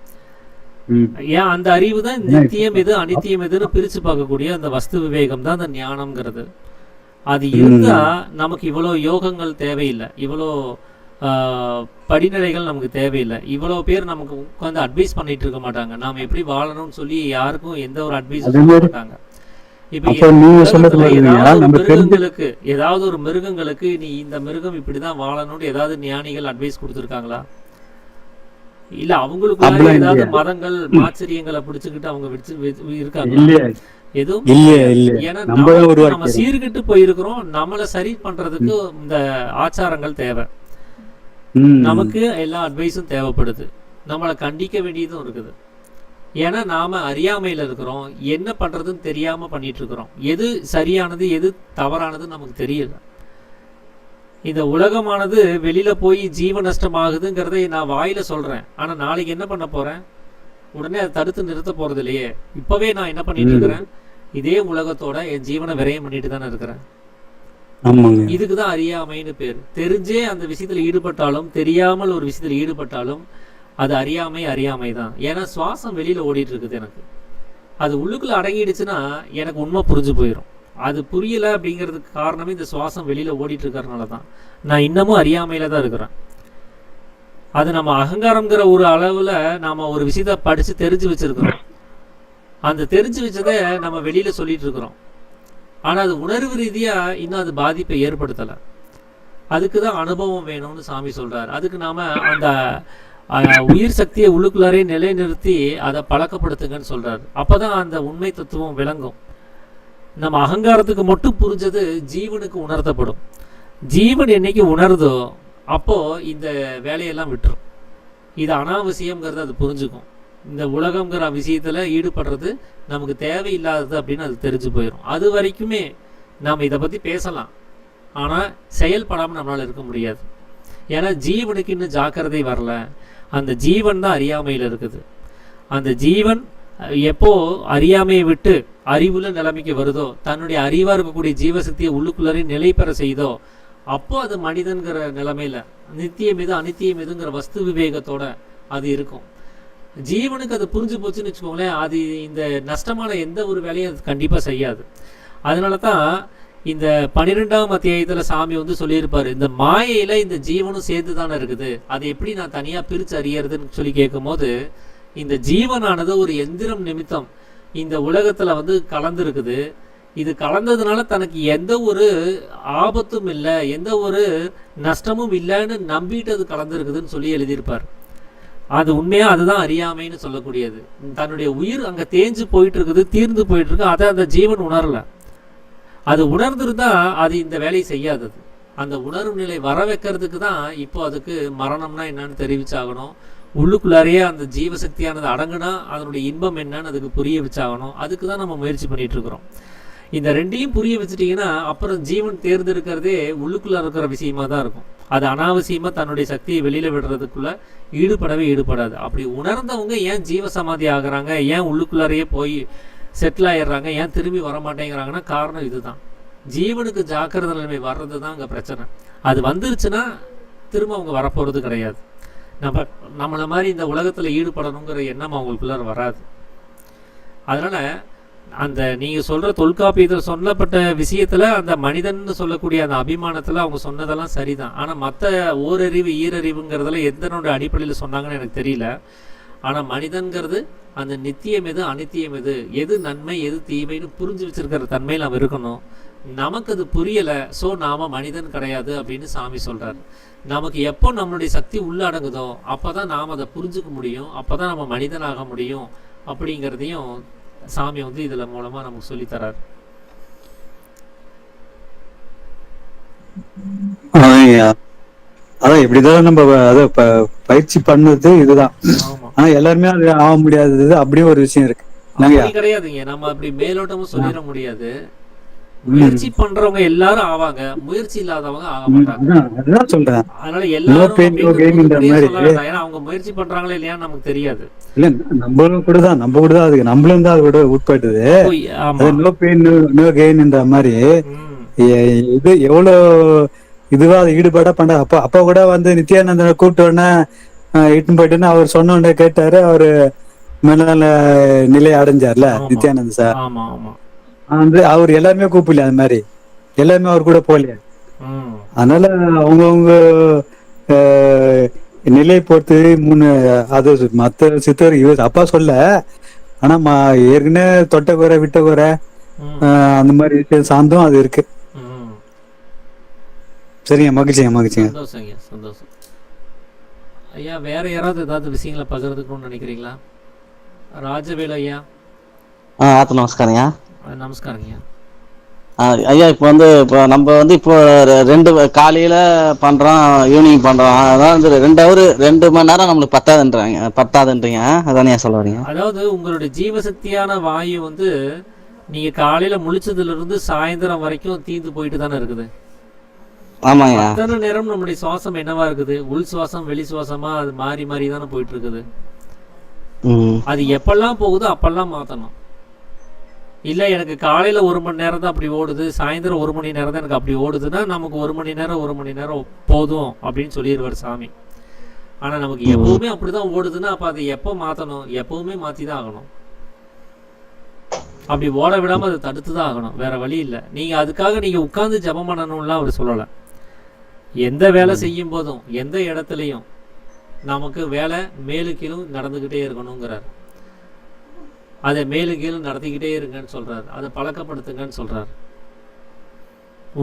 ஏன் அந்த அறிவு தான் நித்தியம் எது அனித்தியம் எதுன்னு பிரிச்சு பார்க்கக்கூடிய அந்த வஸ்து விவேகம் தான் அந்த ஞானம்ங்கிறது. அது இருந்தா நமக்கு இவ்வளோ யோகங்கள் தேவையில்லை, இவ்வளோ படிநிலைகள் நமக்கு தேவையில்லை, இவ்வளோ பேர் நமக்கு உட்காந்து அட்வைஸ் பண்ணிட்டு இருக்க மாட்டாங்க. நாம எப்படி வாழணும்னு சொல்லி யாருக்கும் எந்த ஒரு அட்வைஸும் சொல்ல மாட்டாங்க. இப்ப மிருகங்களுக்கு ஏதாவது ஒரு மிருகங்களுக்கு நீ இந்த மிருகம் இப்படிதான் வாழணும்னு ஏதாவது ஞானிகள் அட்வைஸ் கொடுத்துருக்காங்களா? இல்ல அவங்களுக்கு ஏதாவது மதங்கள் ஆச்சரியங்களை பிடிச்சுக்கிட்டு அவங்க இருக்காங்க? எதுவும். ஏன்னா நம்ம சீர்கிட்டு போயிருக்கிறோம். நம்மளை சரி பண்றதுக்கு இந்த ஆச்சாரங்கள் தேவை. நமக்கு எல்லா அட்வைஸும் தேவைப்படுது. நம்மளை கண்டிக்க வேண்டியதும் இருக்குது. ஏன்னா நாம அறியாமையில இருக்கிறோம், என்ன பண்றதுன்னு தெரியாம பண்ணிட்டு இருக்கிறோம். எது சரியானது எது தவறானதுன்னு நமக்கு தெரியல. இந்த உலகமானது வெளியில போய் ஜீவ நஷ்டமாகுதுங்கிறதை நான் வாயில சொல்றேன். ஆனா நாளைக்கு என்ன பண்ண போறேன்? உடனே அதை தடுத்து நிறுத்த போறது இல்லையே. இப்பவே நான் என்ன பண்ணிட்டு இருக்கிறேன்? இதே உலகத்தோட என் ஜீவனை விரயம் பண்ணிட்டு தானே இருக்கிறேன். இதுக்குதான் அறியாமைன்னு பேர். தெரிஞ்சே அந்த விஷயத்துல ஈடுபட்டாலும் தெரியாமல் ஒரு விஷயத்துல ஈடுபட்டாலும் அது அறியாமை தான். ஏன்னா சுவாசம் வெளியில ஓடிட்டு இருக்குது. எனக்கு அது உள்ளுக்குள்ள அடங்கிடுச்சுன்னா எனக்கு உண்மை புரிஞ்சு போயிடும். அது புரியல அப்படிங்கிறதுக்கு காரணமே இந்த சுவாசம் வெளியில ஓடிட்டு இருக்கிறதுனால தான். நான் இன்னமும் அறியாமையில தான் இருக்கிறேன். அது நம்ம அகங்காரம்ங்கிற ஒரு அளவுல நாம ஒரு விஷயத்த படிச்சு தெரிஞ்சு வச்சிருக்கிறோம். அந்த தெரிஞ்சு வச்சதை நம்ம வெளியில சொல்லிட்டு இருக்கிறோம். ஆனா அது உணர்வு ரீதியா இன்னும் அது பாதிப்பை ஏற்படுத்தல. அதுக்குதான் அனுபவம் வேணும்னு சாமி சொல்றாரு. அதுக்கு நாம அந்த உயிர் சக்தியை உள்ளுக்குள்ளாரே நிலைநிறுத்தி அதை பழக்கப்படுத்துங்கன்னு சொல்றாரு. அப்பதான் அந்த உண்மை தத்துவம் விளங்கும். நம்ம அகங்காரத்துக்கு மட்டும் புரிஞ்சது ஜீவனுக்கு உணர்த்தப்படும். ஜீவன் என்னைக்கு உணருதோ அப்போ இந்த வேலையெல்லாம் விட்டுரும். இது அனாவசியம்ங்கிறது அது புரிஞ்சுக்கும். இந்த உலகம்ங்கிற விஷயத்துல ஈடுபடுறது நமக்கு தேவையில்லாதது அப்படின்னு அது தெரிஞ்சு போயிடும். அது வரைக்குமே நாம் இதை பத்தி பேசலாம், ஆனா செயல்படாமல் நம்மளால இருக்க முடியாது. ஏன்னா ஜீவனுக்கு இன்னும் ஜாக்கிரதை வரல. அந்த ஜீவன் தான் அறியாமையில் இருக்குது. அந்த ஜீவன் எப்போ அறியாமையை விட்டு அறிவுள்ள நிலைமைக்கு வருதோ, தன்னுடைய அறிவா இருக்கக்கூடிய ஜீவசக்தியை உள்ளுக்குள்ளே நிலை பெற செய்தோ, அப்போ அது மனிதன்கிற நிலைமையில நித்தியம் எது அனித்தியம் எதுங்கிற வஸ்து விவேகத்தோட அது இருக்கும். ஜீவனுக்கு அது புரிஞ்சு போச்சுன்னு வச்சுக்கோங்களேன், அது இந்த நஷ்டமான எந்த ஒரு வேலையும் அது கண்டிப்பா செய்யாது. அதனால தான் இந்த 12ஆம் அத்தியாயத்துல சாமி வந்து சொல்லியிருப்பாரு, இந்த மாயையில இந்த ஜீவனும் சேர்த்து தானே இருக்குது, அது எப்படி நான் தனியா பிரிச்சு அறியறதுன்னு சொல்லி கேட்கும் போது, இந்த ஜீவனானது ஒரு எந்திரம் நிமித்தம் இந்த உலகத்துல வந்து கலந்துருக்குது. இது கலந்ததுனால தனக்கு எந்த ஒரு ஆபத்தும் இல்லை, எந்த ஒரு நஷ்டமும் இல்லைன்னு நம்பிட்டு அது கலந்துருக்குதுன்னு சொல்லி எழுதியிருப்பார். அது உண்மையா அதுதான் அறியாமைன்னு சொல்லக்கூடியது. தன்னுடைய உயிர் அங்க தேஞ்சு போயிட்டு இருக்குது, தீர்ந்து போயிட்டு இருக்கு. அதை அந்த ஜீவன் உணரல. அது உணர்ந்துருந்தா அது இந்த வேலையை செய்யாதது. அந்த உணர்வு நிலை வர வைக்கிறதுக்கு தான் இப்போ அதுக்கு மரணம்னா என்னன்னு தெரிவிச்சாகணும். உள்ளுக்குள்ளாரையே அந்த ஜீவசக்தியானது அடங்குனா அதனுடைய இன்பம் என்னன்னு அதுக்கு புரிய வச்சாகணும். அதுக்கு தான் நம்ம முயற்சி பண்ணிட்டு இருக்கிறோம். இந்த ரெண்டையும் புரிய வச்சுட்டீங்கன்னா அப்புறம் ஜீவன் தேர்ந்தெடுக்கிறதே உள்ளுக்குள்ள இருக்கிற விஷயமா தான் இருக்கும். அது அனாவசியமா தன்னுடைய சக்தியை வெளியில விடுறதுக்குள்ள ஈடுபடாது. அப்படி உணர்ந்தவங்க ஏன் ஜீவ சமாதி ஆகுறாங்க, ஏன் உள்ளுக்குள்ளாரையே போய் செட்டில் ஆயிடுறாங்க, ஏன் திரும்பி வர மாட்டேங்கிறாங்கன்னா காரணம் இதுதான். ஜீவனுக்கு ஜாக்கிரதை நிலைமை வர்றது தான் அங்கே பிரச்சனை. அது வந்துருச்சுன்னா திரும்ப அவங்க வரப்போறது கிடையாது. நம்மளை மாதிரி இந்த உலகத்துல ஈடுபடணுங்கிற எண்ணம் அவங்களுக்குள்ளார வராது. அதனால அந்த நீங்க சொல்ற தொல்காப்பியத்தில் சொல்லப்பட்ட விஷயத்துல அந்த மனிதன் சொல்லக்கூடிய அந்த அபிமானத்துல அவங்க சொன்னதெல்லாம் சரிதான். ஆனா மற்ற ஓரறிவு ஈரறிவுங்கிறதுல எந்தனோட அடிப்படையில் சொன்னாங்கன்னு எனக்கு தெரியல. ஆனா மனிதன்கிறது அந்த நித்தியம் எது அனித்தியம் எது, எது நன்மை எது தீமைன்னு புரிஞ்சு வச்சிருக்கிற தன்மையில் நாம் இருக்கணும். நமக்கு அது புரியல, ஸோ நாம மனிதன் கிடையாது அப்படின்னு சாமி சொல்றாரு. நமக்கு எப்போ நம்மளுடைய சக்தி உள்ளடங்குதோ அப்பதான் நாம் அதை புரிஞ்சுக்க முடியும், அப்பதான் நம்ம மனிதனாக முடியும் அப்படிங்கிறதையும் சாமி வந்து இதுல மூலமா நமக்கு சொல்லி தராரு. அதான் இப்படிதான் நம்ம அதை பயிற்சி பண்ணது இதுதான். ஆனா எல்லாருமே அது ஆக முடியாதது அப்படியே ஒரு விஷயம் இருக்கு. கிடையாதுங்க, நம்ம அப்படி மேலோட்டமும் சொல்லிட முடியாது. முயற்சி பண்றவங்க எல்லாரும் ஆவாங்க, முயற்சி இல்லாதவங்க ஆக மாட்டாங்க. அதனால எல்லாரும் ஏன்னா அவங்க முயற்சி பண்றாங்களா இல்லையா நமக்கு தெரியாது. இல்ல நம்மளும் கூடதான் அதுக்கு நம்மளும் தான் அதோட உட்பட்டது. நோ பெயின் நோ கெயின்ன்ற மாதிரி இது எவ்வளவு இதுவா அது ஈடுபாடா பண்ற. அப்பா கூட வந்து நித்யானந்தனை கூப்பிட்ட உடனே இட்டுன்னு போயிட்டுன்னு அவர் சொன்ன உடனே கேட்டாரு. அவரு மேல நிலை அடைஞ்சார்ல நித்யானந்த சார். வந்து அவர் எல்லாருமே கூப்பிடல, அது மாதிரி எல்லாருமே அவர் கூட போகலையா. அதனால அவங்கவுங்க நிலை பொறுத்து அது மத்த சித்தர் இவர் அப்பா சொல்ல. ஆனா ஏற்கனவே தொட்ட குறை விட்ட குறை அந்த மாதிரி விஷயம் சார்ந்தும் அது இருக்கு. சரிங்க, மகிழ்ச்சிங்க. சந்தோஷம் ஐயா. வேற யாராவது ஏதாவது விஷயங்களை பகிர்ந்துக்கணும்னு நினைக்கிறீங்களா? ராஜவேலு ஐயா. நமஸ்காரங்க. நமஸ்காரங்க ஐயா. இப்போ நம்ம வந்து இப்போ 2 காலையில பண்றோம், ஈவினிங் பண்றோம். அதான் 2 ஹவர் 2 மணி நேரம் நம்மளுக்கு பத்தாதுன்றீங்க. அதானே சொல்ல வரீங்க? அதாவது உங்களுடைய ஜீவசக்தியான வாயு வந்து நீங்க காலையில முழிச்சதுல இருந்து சாயந்தரம் வரைக்கும் தீந்து போயிட்டு தானே இருக்குது. ஆமாங்க. அத்தனை நேரம் நம்முடைய சுவாசம் என்னவா இருக்குது? உள் சுவாசம் வெளி சுவாசமா அது மாறி மாறி தானே போயிட்டு இருக்குது. அது எப்பெல்லாம் போகுதோ அப்பெல்லாம் மாத்தணும். இல்ல எனக்கு காலையில 1 மணி நேரம் தான் அப்படி ஓடுது, சாயந்தரம் 1 மணி நேரம் தான் எனக்கு அப்படி ஓடுதுன்னா நமக்கு 1 மணி நேரம் போதும் அப்படின்னு சொல்லிடுவார் சாமி. ஆனா நமக்கு எப்பவுமே அப்படிதான் ஓடுதுன்னா அப்ப அதை எப்போ மாத்தணும்? எப்பவுமே மாத்திதான் ஆகணும். அப்படி ஓட விடாம அதை தடுத்துதான் ஆகணும், வேற வழி இல்லை. நீங்க அதுக்காக நீங்க உட்கார்ந்து ஜபம் பண்ணணும்லாம் அவர் சொல்லல. எந்த வேலை செய்யும் போதும் எந்த இடத்துலையும் நமக்கு வேலை மேலு கீழும் நடந்துக்கிட்டே இருக்கணுங்கிறார். அதை மேலு கீழும் நடத்திக்கிட்டே இருங்கன்னு சொல்றாரு. அதை பழக்கப்படுத்துங்கன்னு சொல்றாரு.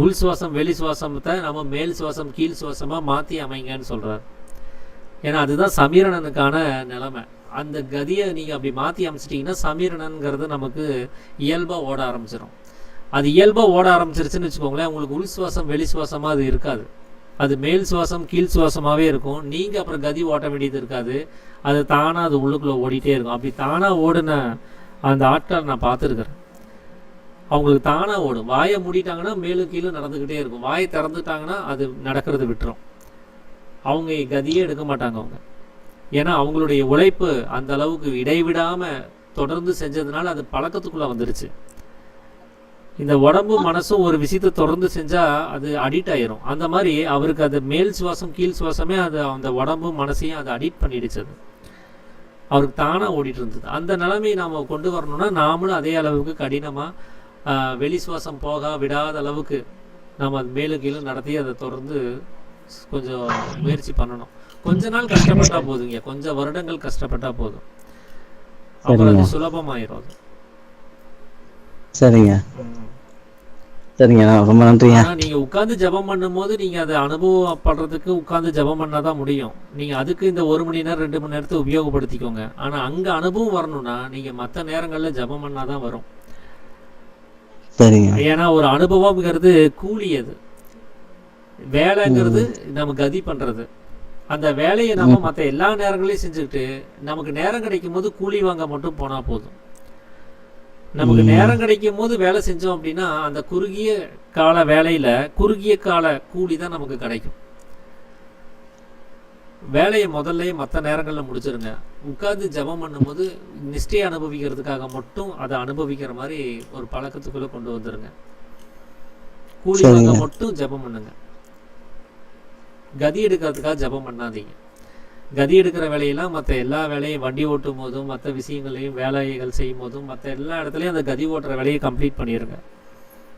உள் சுவாசம் வெளி சுவாசத்தை நம்ம மேல் சுவாசம் கீழ் சுவாசமா மாற்றி அமைங்கன்னு சொல்றாரு. ஏன்னா அதுதான் சமீரணனுக்கான நிலைமை. அந்த கதியை நீங்கள் அப்படி மாற்றி அமைச்சிட்டிங்கன்னா சமீரணன்கிறது நமக்கு இயல்பாக ஓட ஆரம்பிச்சிடும். அது இயல்பாக ஓட ஆரம்பிச்சிருச்சுன்னு வச்சுக்கோங்களேன், உங்களுக்கு உள் சுவாசம் வெளி சுவாசமாக அது இருக்காது. அது மேல் சுவாசம் கீழ் சுவாசமாகவே இருக்கும். நீங்கள் அப்புறம் கதி ஓட்ட வேண்டியது இருக்காது. அது தானாக அது உள்ளுக்குள்ளே ஓடிட்டே இருக்கும். அப்படி தானாக ஓடின அந்த ஆட்களை நான் பார்த்துருக்குறேன். அவங்களுக்கு தானாக ஓடும். வாயை மூடிட்டாங்கன்னா மேலும் கீழே நடந்துக்கிட்டே இருக்கும். வாயை திறந்துட்டாங்கன்னா அது நடக்கிறது விட்டுரும். அவங்க கதியே எடுக்க மாட்டாங்க அவங்க. ஏன்னா அவங்களுடைய உழைப்பு அந்த அளவுக்கு இடைவிடாமல் தொடர்ந்து செஞ்சதுனால அது பழக்கத்துக்குள்ளே வந்துருச்சு. இந்த உடம்பு மனசும் ஒரு விஷயத்தை தொடர்ந்து செஞ்சால் அது அடிக்ட் ஆயிரும். அந்த மாதிரி அவருக்கு அது மேல் சுவாசம் கீழ் சுவாசமே அது அந்த உடம்பு மனசையும் அது அடிக்ட் பண்ணிடுச்சது. அவருக்கு தானாக ஓடிட்டு இருந்தது. அந்த நிலைமையை நாம் கொண்டு வரணும்னா நாமளும் அதே அளவுக்கு கடினமாக வெளி சுவாசம் போக விடாத அளவுக்கு நம்ம அது மேலும் கீழும் நடத்தி அதை தொடர்ந்து கொஞ்சம் முயற்சி பண்ணணும். கொஞ்ச நாள் கஷ்டப்பட்டா போதுங்க, கொஞ்சம் வருடங்கள் கஷ்டப்பட்டா போதும், அப்புறம் அது சுலபமாயிரும் அது. சரிங்க சரிங்க, ரொம்ப நன்றிங்க. நீங்க உட்கார்ந்து ஜபம் பண்ணும் போது நீங்க அதை அனுபவப்படுறதுக்கு உட்கார்ந்து ஜபம் பண்ணாதான் முடியும். நீங்க அதுக்கு இந்த 1 மணி நேரம் 2 மணி நேரத்தை உபயோகப்படுத்திக்கோங்க. ஆனா அங்க அனுபவம் வரணும்னா நீங்க மற்ற நேரங்கள்ல ஜபம் பண்ணாதான் வரும். சரிங்க. ஏன்னா ஒரு அனுபவம்ங்கிறது கூலி, அது வேலைங்கிறது நம்ம கதி பண்றது. அந்த வேலையை நம்ம மற்ற எல்லா நேரங்களையும் செஞ்சுக்கிட்டு நமக்கு நேரம் கிடைக்கும் போது கூலி வாங்க மட்டும் போனா போதும். நமக்கு நேரம் கிடைக்கும் போது வேலை செஞ்சோம் அப்படின்னா அந்த குறுகிய கால வேலையில குறுகிய கால கூலி தான் நமக்கு கிடைக்கும். வேலையை முதல்ல மற்ற நேரங்களில் முடிச்சிருங்க. உட்கார்ந்து ஜபம் பண்ணும்போது நிஷ்டையை அனுபவிக்கிறதுக்காக மட்டும் அதை அனுபவிக்கிற மாதிரி ஒரு பழக்கத்துக்குள்ள கொண்டு வந்துருங்க. கூலி வாங்க மட்டும் ஜபம் பண்ணுங்க. கதி எடுக்கிறதுக்காக ஜபம் பண்ணாதீங்க. கதி எடுக்கிற வேலையெல்லாம் மற்ற எல்லா வேலையும் வண்டி ஓட்டும் போதும் மற்ற விஷயங்களையும் வேலைகள் செய்யும் போதும் மற்ற எல்லா இடத்துலையும் அந்த கதி ஓட்டுற வேலையை கம்ப்ளீட் பண்ணிடுங்க.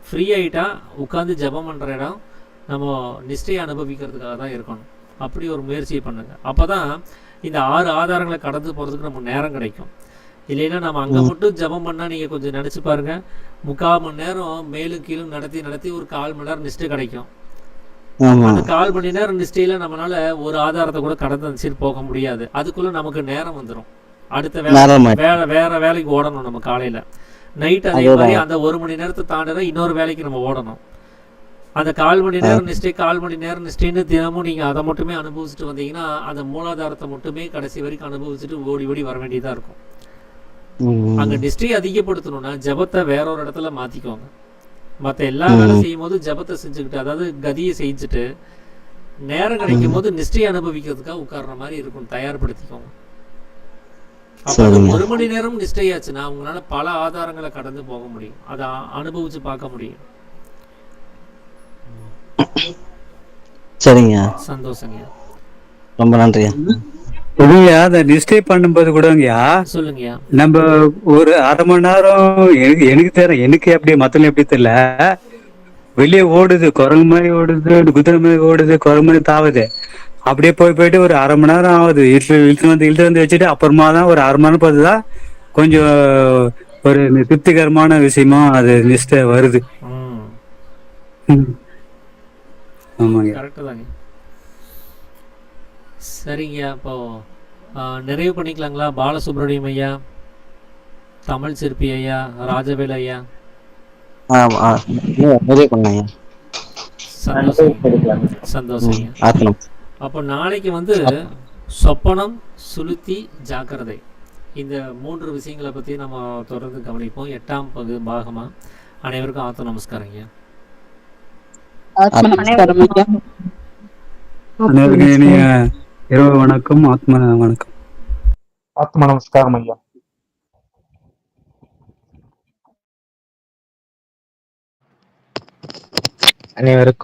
ஃப்ரீ ஆகிட்டா உட்காந்து ஜபம் பண்ணுற இடம் நம்ம நிஷ்டையை அனுபவிக்கிறதுக்காக தான் இருக்கணும். அப்படி ஒரு முயற்சியை பண்ணுங்க. அப்போ தான் இந்த 6 ஆதாரங்களை கடந்து போகிறதுக்கு நமக்கு நேரம் கிடைக்கும். இல்லைன்னா நம்ம அங்கே மட்டும் ஜபம் பண்ணால் நீங்கள் கொஞ்சம் நினச்சி பாருங்கள், 3/4 மணி நேரம் மேலும் கீழும் நடத்தி ஒரு 1/4 மணி நேரம் நிஷ்டை கிடைக்கும். அந்த 1/4 மணி நேரம் நிஷ்டையில நம்மளால ஒரு ஆதாரத்தை கூட கடந்து போக முடியாது. அதுக்குள்ள நமக்கு நேரம் வந்துடும். அடுத்த வேற வேலைக்கு ஓடணும். நம்ம காலையில நைட் அதே மாதிரி அந்த 1 மணி நேரத்தை தாண்டினா இன்னொரு வேலைக்கு நம்ம ஓடணும். அந்த 1/4 மணி நேரம் நிஷ்டை 1/4 மணி நேரம் நிஷ்டைன்னு தினமும் நீங்க அதை மட்டுமே அனுபவிச்சுட்டு வந்தீங்கன்னா அந்த மூலாதாரத்தை மட்டுமே கடைசி வரைக்கும் அனுபவிச்சுட்டு ஓடி ஓடி வர வேண்டியதா இருக்கும். அங்க நிஷ்டையை அதிகப்படுத்தணும்னா ஜபத்தை வேற ஒரு இடத்துல மாத்திக்கோங்க. மற்ற எல்லா வேலை செய்யும் போது ஜபத்தை செஞ்சுக்கிட்டு, அதாவது கதியை செஞ்சுட்டு நேரம் கிடைக்கும் போது நிஷ்டையை அனுபவிக்கிறதுக்காக உட்கார்ற மாதிரி இருக்கும். தயார்படுத்திக்கோங்க. அப்போ 1 மணி நேரம் நிஷ்டையாச்சுன்னா உங்களால பல ஆதாரங்களை கடந்து போக முடியும். அதை அனுபவிச்சு பார்க்க முடியும். சரிங்க, சந்தோஷங்க, ரொம்ப நன்றியா. இதுங்கய்யா அந்த நிஷ்டை பண்ணும்போது கூடங்கய்யா சொல்லுங்கய்யா, நம்ம ஒரு 1/2 மணி நேரம் எனக்கு தெரியல, எனக்கு அப்படியே மத்தவங்க எப்படி தெரியல, வெளியே ஓடுது, குரங்கு மாதிரி ஓடுது, குதிரை மாதிரி ஓடுது, குரங்கு மாதிரி தாவுது. அப்படியே போயிட்டு ஒரு 1/2 மணி நேரம் ஆகுது. இழுத்து வந்து வச்சுட்டு அப்புறமா தான் ஒரு 1/2 மணி நேரம் பார்த்துதான் கொஞ்சம் ஒரு திருப்திகரமான விஷயமா அது நிஷ்டை வருது. ஆமாங்க, கரெக்டு தாங்க. சரிங்க, அப்போ நிறைவு பண்ணிக்கலாங்களா? பாலசுப்ரமணியம் ஐயா, தமிழ் சிற்பி ஐயா, ராஜவேல் ஐயா, நிறைவு பண்ணாங்க. சந்தோஷம். அப்போ நாளைக்கு வந்து சொப்பனம், சுளுத்தி, ஜாக்கிரதை, இந்த 3 விஷயங்களை பற்றி நம்ம தொடர்ந்து கவனிப்போம். 8ஆம் பாகமா. அனைவருக்கும் ஆத்ம நமஸ்காரங்க. அனைவருக்கும் இனிய இரவு வணக்கம். ஆத்ம வணக்கம். ஆத்ம நமஸ்காரம் ஐயா. அனைவருக்கும்